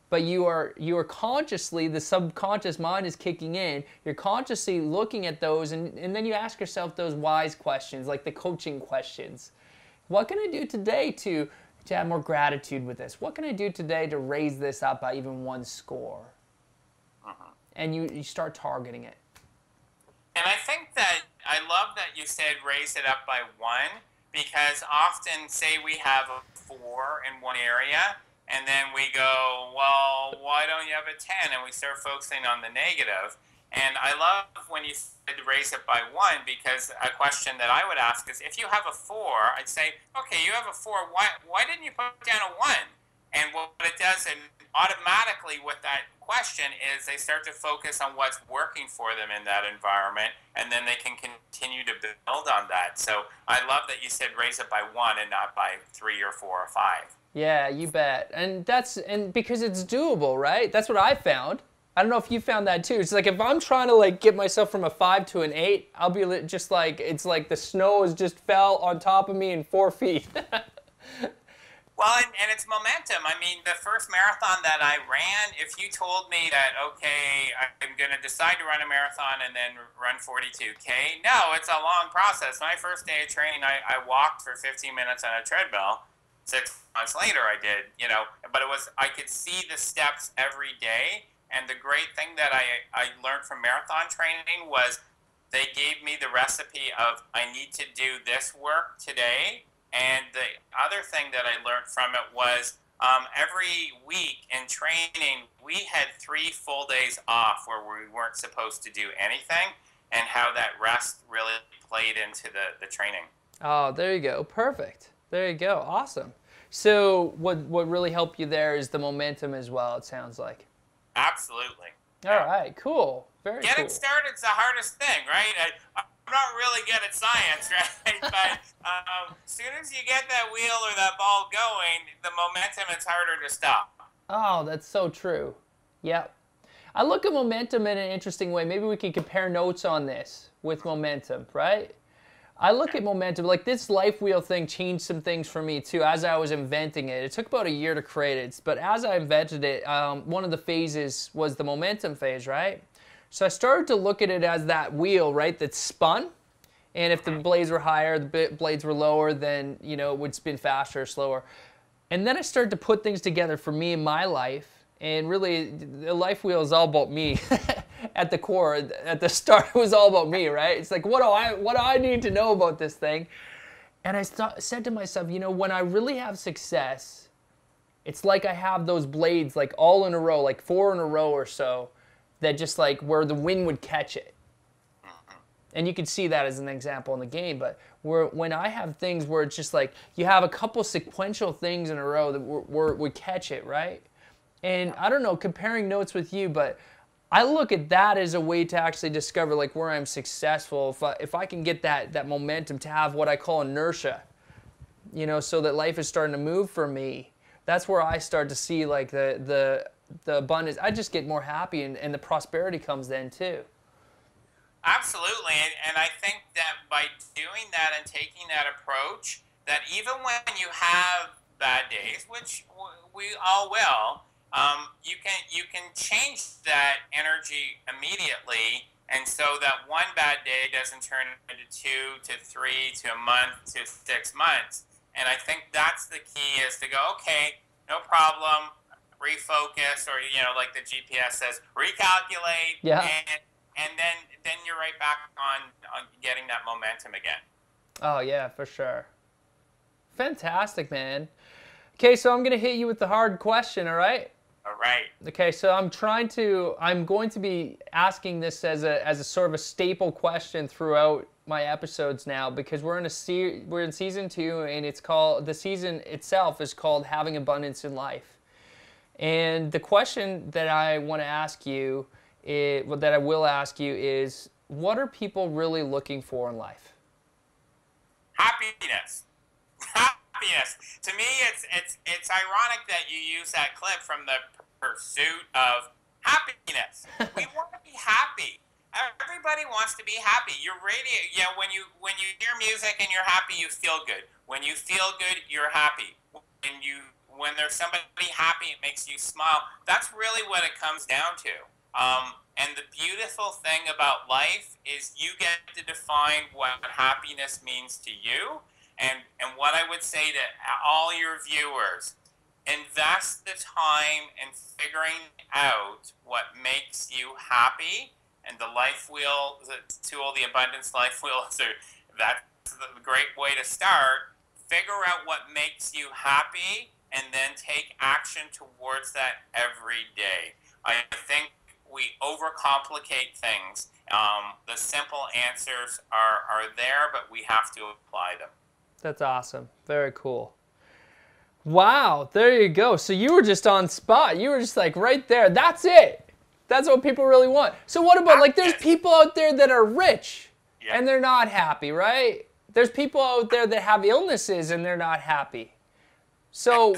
but you are consciously, the subconscious mind is kicking in, you're consciously looking at those, and then you ask yourself those wise questions, like the coaching questions. What can I do today to have more gratitude with this? What can I do today to raise this up by even 1 score? Uh-huh. And you start targeting it. And I think that I love that you said raise it up by 1, because often, say we have a 4 in one area, and then we go, well, why don't you have a 10? And we start focusing on the negative. And I love when you said raise it by 1, because a question that I would ask is, if you have a 4, I'd say, okay, you have a 4, why didn't you put down a 1? And what it does, and automatically with that question, is they start to focus on what's working for them in that environment, and then they can continue to build on that. So I love that you said raise it by 1 and not by 3 or 4 or 5. Yeah, you bet. And because it's doable, right? That's what I found. I don't know if you found that too. It's like if I'm trying to get myself from a 5 to an 8, I'll be just like, it's like the snow has just fell on top of me in 4 feet. Well, and it's momentum. I mean, the first marathon that I ran, if you told me that, okay, I'm going to decide to run a marathon and then run 42K, no, it's a long process. My first day of training, I walked for 15 minutes on a treadmill. 6 months later I did, but I could see the steps every day. And the great thing that I learned from marathon training was they gave me the recipe of I need to do this work today. And the other thing that I learned from it was every week in training, we had 3 full days off where we weren't supposed to do anything, and how that rest really played into the training. Oh, there you go. Perfect. There you go. Awesome. So what really helped you there is the momentum as well, it sounds like. Absolutely. All right. Cool. Very cool. Getting started is the hardest thing, right? I'm not really good at science, right? But as soon as you get that wheel or that ball going, the momentum, it's harder to stop. Oh, that's so true. Yep. I look at momentum in an interesting way. Maybe we can compare notes on this with momentum, right? I look at momentum, like this life wheel thing changed some things for me too as I was inventing it. It took about a year to create it, but as I invented it, one of the phases was the momentum phase, right? So I started to look at it as that wheel, right, that spun. And if the blades were higher, the blades were lower, then, it would spin faster or slower. And then I started to put things together for me in my life. And really, the life wheel is all about me. At the core, at the start, it was all about me, right? It's like, what do I need to know about this thing? And I said to myself, when I really have success, it's like I have those blades like all in a row, like 4 in a row or so, that just like where the wind would catch it. And you could see that as an example in the game, but when I have things where it's just like you have a couple sequential things in a row that would catch it, right? And I don't know, comparing notes with you, but I look at that as a way to actually discover like where I'm successful. If I can get that momentum to have what I call inertia, so that life is starting to move for me, that's where I start to see like the abundance. I just get more happy, and the prosperity comes then too. Absolutely, and I think that by doing that and taking that approach, that even when you have bad days, which we all will, you can change that energy immediately, and so that one bad day doesn't turn into 2 to 3 to a month to 6 months. And I think that's the key, is to go, okay, no problem, refocus, or like the GPS says, recalculate, Yeah. and then you're right back on getting that momentum again. Oh yeah, for sure. Fantastic, man. Okay, so I'm gonna hit you with the hard question, all right? All right. Okay, so I'm going to be asking this as a sort of a staple question throughout my episodes now, because we're in season 2, and the season itself is called Having Abundance in Life. And the question that I want to ask you, that I will ask you, is what are people really looking for in life? Happiness. Happiness. To me, it's ironic that you use that clip from the pursuit of happiness. We want to be happy. Everybody wants to be happy. Your radio, when you hear music and you're happy, you feel good. When you feel good, you're happy. When there's somebody happy, it makes you smile. That's really what it comes down to. And the beautiful thing about life is you get to define what happiness means to you. And what I would say to all your viewers, invest the time in figuring out what makes you happy. And the life wheel, the tool, the abundance life wheel, that's a great way to start. Figure out what makes you happy, and then take action towards that every day. I think we overcomplicate things. The simple answers are there, but we have to apply them. That's awesome. Very cool. Wow, there you go. So you were just on spot. You were just like right there. That's it. That's what people really want. So what about, like, there's people out there that are rich and they're not happy, right? There's people out there that have illnesses and they're not happy. So,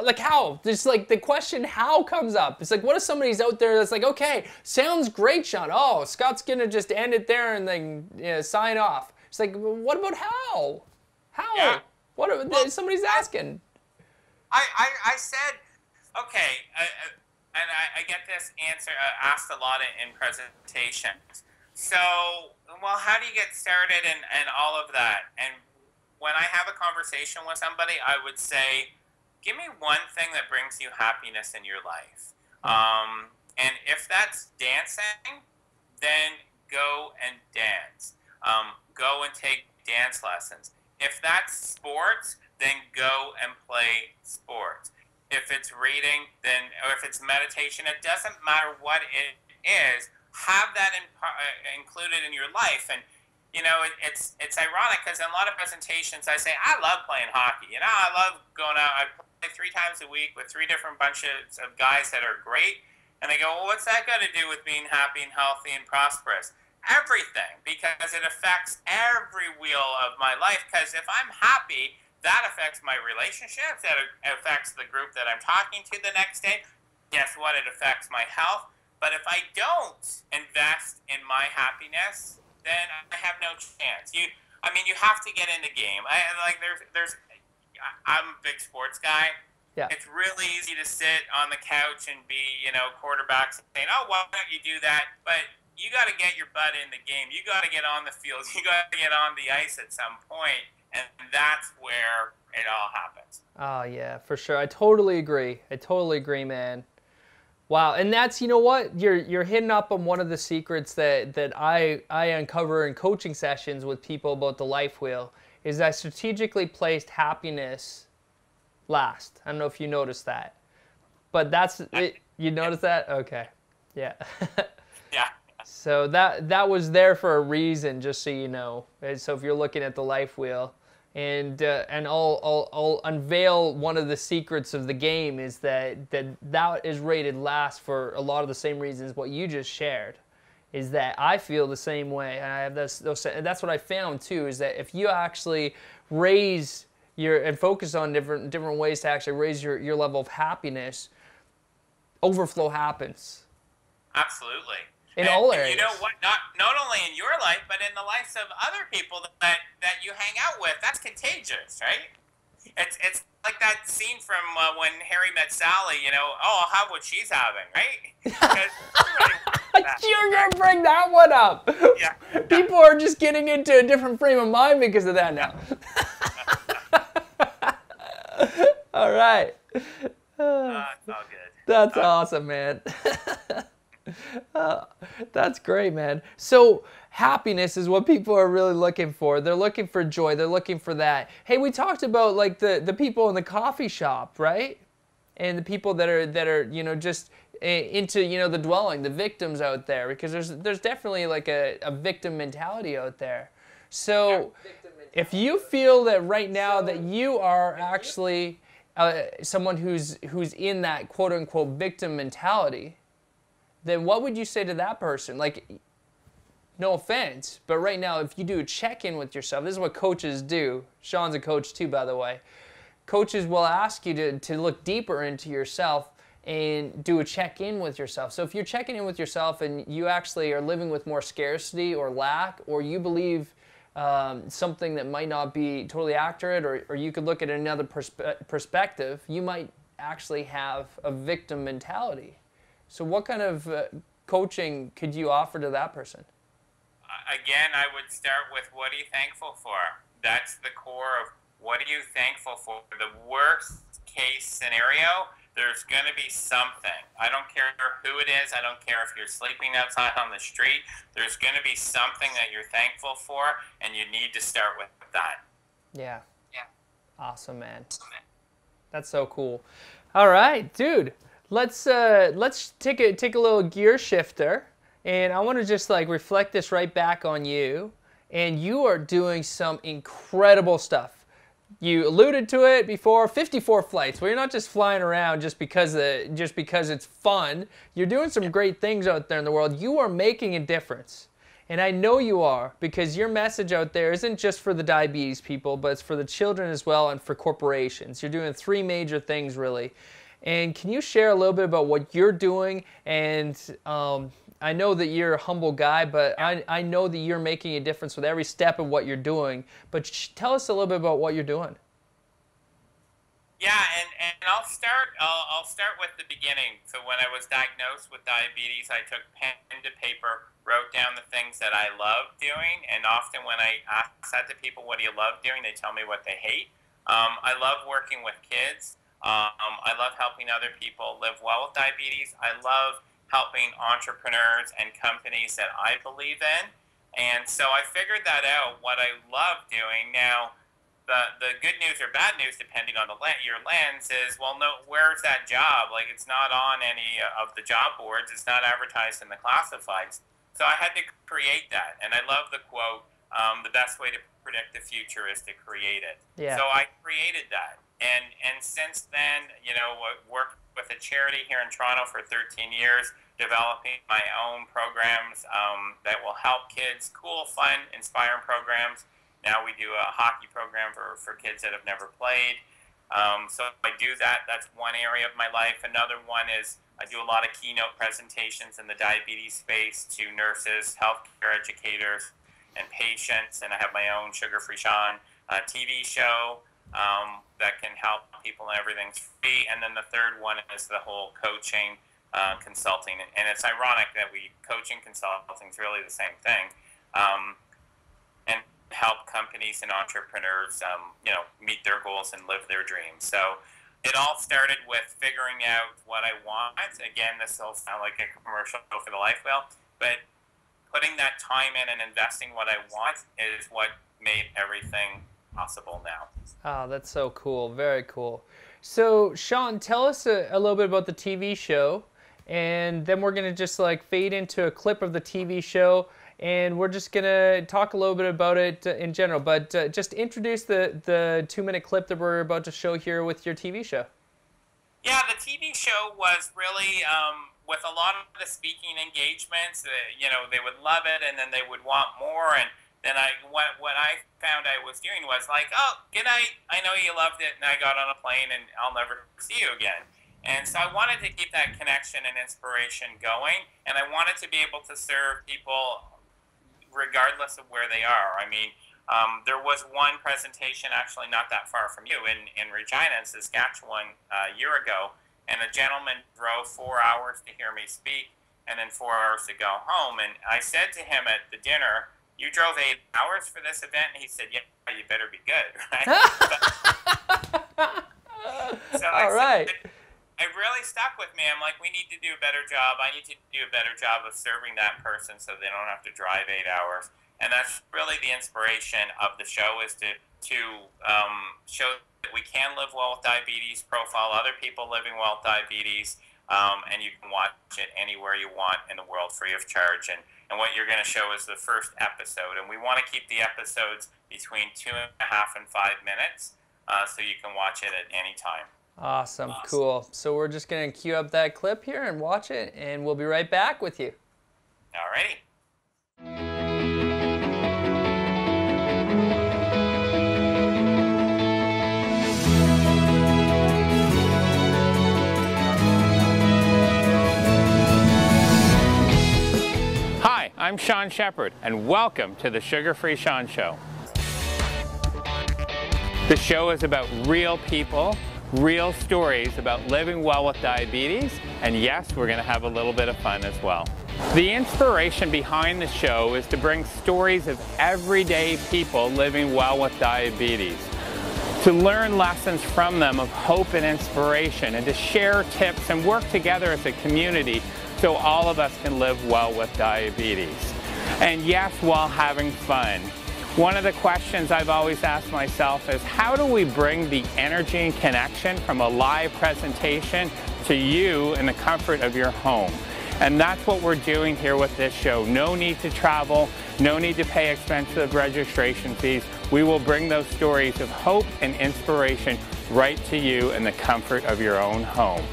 like, how? Just like the question, how, comes up. It's like, what if somebody's out there that's like, okay, sounds great, Shawn. Oh, Scott's gonna just end it there and then sign off. It's like, what about how? How? Yeah. What? Somebody's asking. I said, okay, and I get this answer asked a lot in presentations. So, well, how do you get started and all of that? And when I have a conversation with somebody, I would say, give me one thing that brings you happiness in your life. And if that's dancing, then go and dance. Go and take dance lessons. If that's sports, then go and play sports. If it's reading, then, or if it's meditation, it doesn't matter what it is. Have that included in your life. And you know, it's ironic because in a lot of presentations I say I love playing hockey. You know, I love going out. I play 3 times a week with 3 different bunches of guys that are great. And they go, well, what's that got to do with being happy and healthy and prosperous? Everything, because it affects every wheel of my life. Because if I'm happy, that affects my relationships. That affects the group that I'm talking to the next day. Guess what? It affects my health. But if I don't invest in my happiness, then I have no chance. You have to get in the game. I'm a big sports guy. Yeah. It's really easy to sit on the couch and be, quarterbacks saying, oh, why don't you do that? But you got to get your butt in the game. You got to get on the field. You got to get on the ice at some point, and that's where it all happens. Oh, yeah, for sure. I totally agree. Man. Wow, and that's, you know what, you're hitting up on one of the secrets that I uncover in coaching sessions with people about the life wheel, is I strategically placed happiness last. I don't know if you noticed that, but that's it. You noticed that? Okay, yeah. Yeah. So that was there for a reason, just so you know. So if you're looking at the life wheel, and I'll unveil one of the secrets of the game is that is rated last for a lot of the same reasons what you just shared, is that I feel the same way. And I have that's what I found too, is that if you actually raise and focus on different ways to actually raise your level of happiness, overflow happens. Absolutely. In all areas. You know what? Not only in your life, but in the lives of other people that you hang out with. That's contagious, right? It's like that scene from when Harry met Sally. Oh, how what she's having, right? You're gonna bring that one up. Yeah. People are just getting into a different frame of mind because of that now. All right. It's all good. That's awesome, man. That's great, man. So happiness is what people are really looking for. They're looking for joy. They're looking for that. Hey, we talked about like the people in the coffee shop, right? And the people that are just into the dwelling, the victims out there, because there's definitely like a victim mentality out there. So if you feel that right now that you are actually someone who's in that quote unquote victim mentality, then what would you say to that person? Like, no offense, but right now, if you do a check-in with yourself, this is what coaches do. Shawn's a coach too, by the way. Coaches will ask you to look deeper into yourself and do a check-in with yourself. So if you're checking in with yourself and you actually are living with more scarcity or lack, or you believe something that might not be totally accurate, or you could look at another perspective, you might actually have a victim mentality. So what kind of coaching could you offer to that person? Again, I would start with, what are you thankful for? That's the core of what are you thankful for. The worst case scenario, there's going to be something. I don't care who it is. I don't care if you're sleeping outside on the street. There's going to be something that you're thankful for, and you need to start with that. Yeah. Yeah. Awesome, man. That's so cool. All right, dude. Let's take a little gear shifter, and I want to just like reflect this right back on you. And you are doing some incredible stuff. You alluded to it before, 54 flights. Well, you're not just flying around just because it's fun. You're doing some great things out there in the world. You are making a difference. And I know you are, because your message out there isn't just for the diabetes people, but it's for the children as well and for corporations. You're doing 3 major things, really. And can you share a little bit about what you're doing? And I know that you're a humble guy, but I know that you're making a difference with every step of what you're doing. But tell us a little bit about what you're doing. Yeah, and I'll start with the beginning. So when I was diagnosed with diabetes, I took pen to paper wrote down the things that I love doing, and often when I ask that to people, what do you love doing, they tell me what they hate. I love working with kids. I love helping other people live well with diabetes. I love helping entrepreneurs and companies that I believe in. And so I figured that out, what I love doing. Now, the good news or bad news, depending on your lens, is, well, no, where's that job? Like, it's not on any of the job boards. It's not advertised in the classifieds. So I had to create that. And I love the quote, the best way to predict the future is to create it. Yeah. So I created that. And since then, you know, worked with a charity here in Toronto for 13 years, developing my own programs that will help kids, cool, fun, inspiring programs. Now we do a hockey program for kids that have never played. So I do that. That's one area of my life. Another one is I do a lot of keynote presentations in the diabetes space to nurses, healthcare educators, and patients. And I have my own Sugar-Free Shawn TV show that can help people, and everything's free. And then the third one is the whole coaching, consulting. And it's ironic that coaching consulting is really the same thing. And help companies and entrepreneurs, you know, meet their goals and live their dreams. So it all started with figuring out what I want. Again, this will sound like a commercial for the Life Wheel, but putting that time in and investing what I want is what made everything possible now. Oh, that's so cool. Very cool. So, Shawn, tell us a little bit about the TV show, and then we're going to just like fade into a clip of the TV show, and we're just going to talk a little bit about it in general. But just introduce the 2-minute clip that we're about to show here with your TV show. Yeah, the TV show was really, with a lot of the speaking engagements, you know, they would love it, and then they would want more. And then what I found I was doing was like, oh, good night, I know you loved it, and I got on a plane, and I'll never see you again. And so I wanted to keep that connection and inspiration going, and I wanted to be able to serve people regardless of where they are. I mean, there was one presentation actually not that far from you in Regina, in Saskatchewan, a year ago, and a gentleman drove 4 hours to hear me speak and then 4 hours to go home. And I said to him at the dinner, you drove 8 hours for this event? And he said, yeah, you better be good, right? So all right. It really stuck with me. I'm like, we need to do a better job. I need to do a better job of serving that person so they don't have to drive 8 hours. And that's really the inspiration of the show, is to show that we can live well with diabetes, profile other people living well with diabetes, and you can watch it anywhere you want in the world free of charge. And what you're going to show is the first episode. And we want to keep the episodes between 2.5 and 5 minutes, so you can watch it at any time. Awesome. Cool. So we're just going to cue up that clip here and watch it, and we'll be right back with you. Alrighty. Hi, I'm Shawn Shepheard, and welcome to the Sugar-Free Shawn Show. The show is about real people, real stories about living well with diabetes, and yes, we're going to have a little bit of fun as well. The inspiration behind the show is to bring stories of everyday people living well with diabetes, to learn lessons from them of hope and inspiration, and to share tips and work together as a community so all of us can live well with diabetes. And yes, while having fun. One of the questions I've always asked myself is, how do we bring the energy and connection from a live presentation to you in the comfort of your home? And that's what we're doing here with this show. No need to travel, no need to pay expensive registration fees. We will bring those stories of hope and inspiration right to you in the comfort of your own home.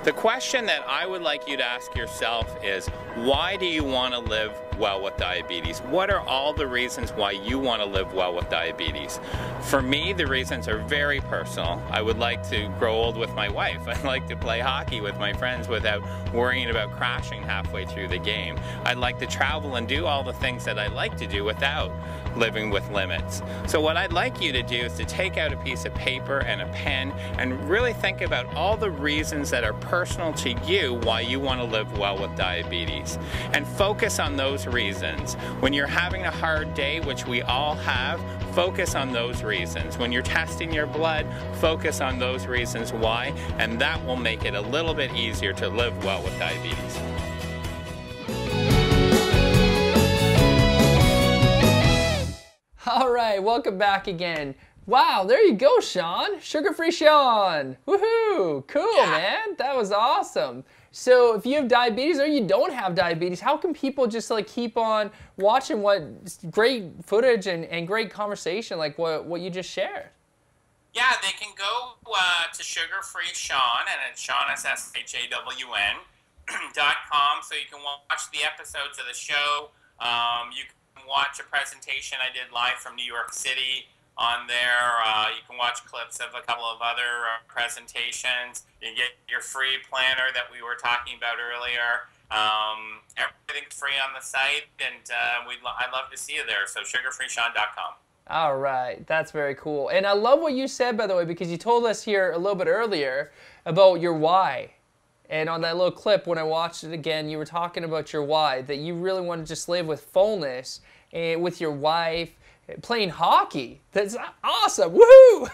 The question that I would like you to ask yourself is, why do you want to live well with diabetes? What are all the reasons why you want to live well with diabetes? For me, the reasons are very personal. I would like to grow old with my wife. I'd like to play hockey with my friends without worrying about crashing halfway through the game. I'd like to travel and do all the things that I like to do without living with limits. So what I'd like you to do is to take out a piece of paper and a pen and really think about all the reasons that are personal personal to you why you want to live well with diabetes. And focus on those reasons. When you're having a hard day, which we all have, focus on those reasons. When you're testing your blood, focus on those reasons why, and that will make it a little bit easier to live well with diabetes. All right, welcome back again. Wow, there you go, Shawn. Sugar-free Shawn. Woohoo! Cool, Yeah. man. That was awesome. So if you have diabetes or you don't have diabetes, how can people just like keep on watching what great footage and great conversation like what you just shared? Yeah, they can go to Sugar-free Shawn, and it's Shawn, is SHAWN.com, so you can watch the episodes of the show. You can watch a presentation I did live from New York City on there. You can watch clips of a couple of other presentations. You can get your free planner that we were talking about earlier. Everything's free on the site, and I'd love to see you there. So sugarfreeshawn.com. All right, that's very cool. And I love what you said, by the way, because you told us here a little bit earlier about your why. And on that little clip, when I watched it again, you were talking about your why, that you really want to just live with fullness and with your wife, playing hockey. That's awesome. Woohoo!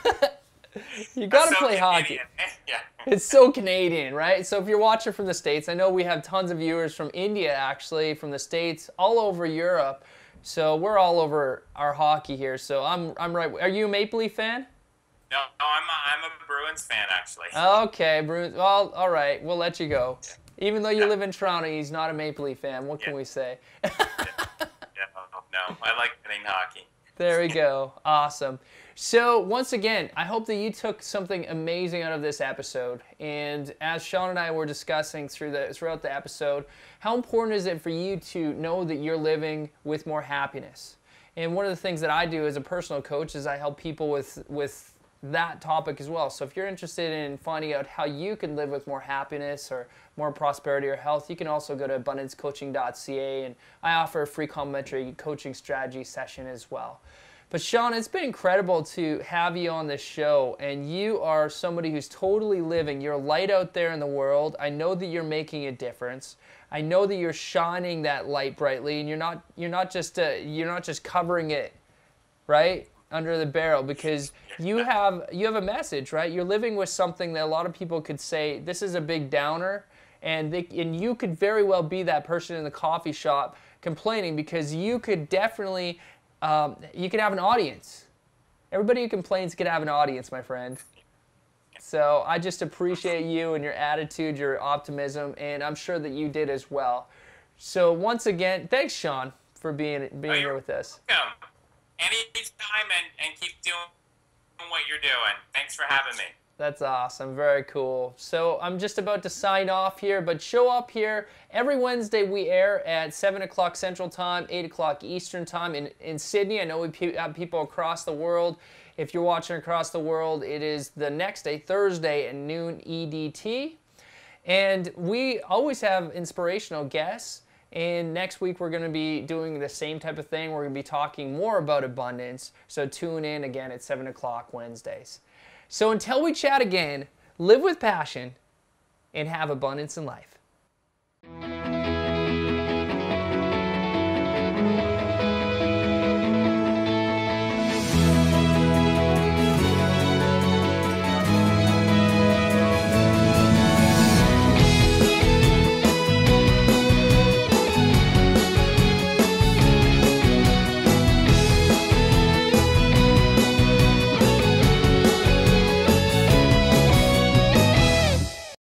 You got to play hockey. Yeah. It's so Canadian, right? So if you're watching from the States, I know we have tons of viewers from India, actually, from the States, all over Europe. So we're all over our hockey here. So I'm right. Are you a Maple Leaf fan? No, I'm a Bruins fan, actually. Okay, Bruins. Well, all right. We'll let you go. Yeah. Even though you live in Toronto, he's not a Maple Leaf fan. What can we say? No, I like playing hockey. There we go. Awesome. So once again, I hope that you took something amazing out of this episode. And as Shawn and I were discussing throughout the episode, how important is it for you to know that you're living with more happiness? And one of the things that I do as a personal coach is I help people with that topic as well. So if you're interested in finding out how you can live with more happiness or more prosperity or health, you can also go to abundancecoaching.ca, and I offer a free complimentary coaching strategy session as well. But Shawn, it's been incredible to have you on this show, and you are somebody who's totally living. You're a light out there in the world. I know that you're making a difference. I know that you're shining that light brightly, and you're not just covering it, right, under the barrel, because you have a message, right? You're living with something that a lot of people could say this is a big downer, and you could very well be that person in the coffee shop complaining, because you could definitely you could have an audience. Everybody who complains could have an audience, my friend. So I just appreciate you and your attitude, your optimism, and I'm sure that you did as well. So once again, thanks, Shawn, for being here with us. Welcome. Anytime, and keep doing what you're doing. Thanks for having me. That's awesome. Very cool. So I'm just about to sign off here, but show up here. Every Wednesday we air at 7 o'clock Central Time, 8 o'clock Eastern Time in Sydney. I know we have people across the world. If you're watching across the world, it is the next day, Thursday at noon EDT. And we always have inspirational guests. And next week we're going to be doing the same type of thing. We're going to be talking more about abundance. So tune in again at 7 o'clock Wednesdays. So until we chat again, live with passion and have abundance in life.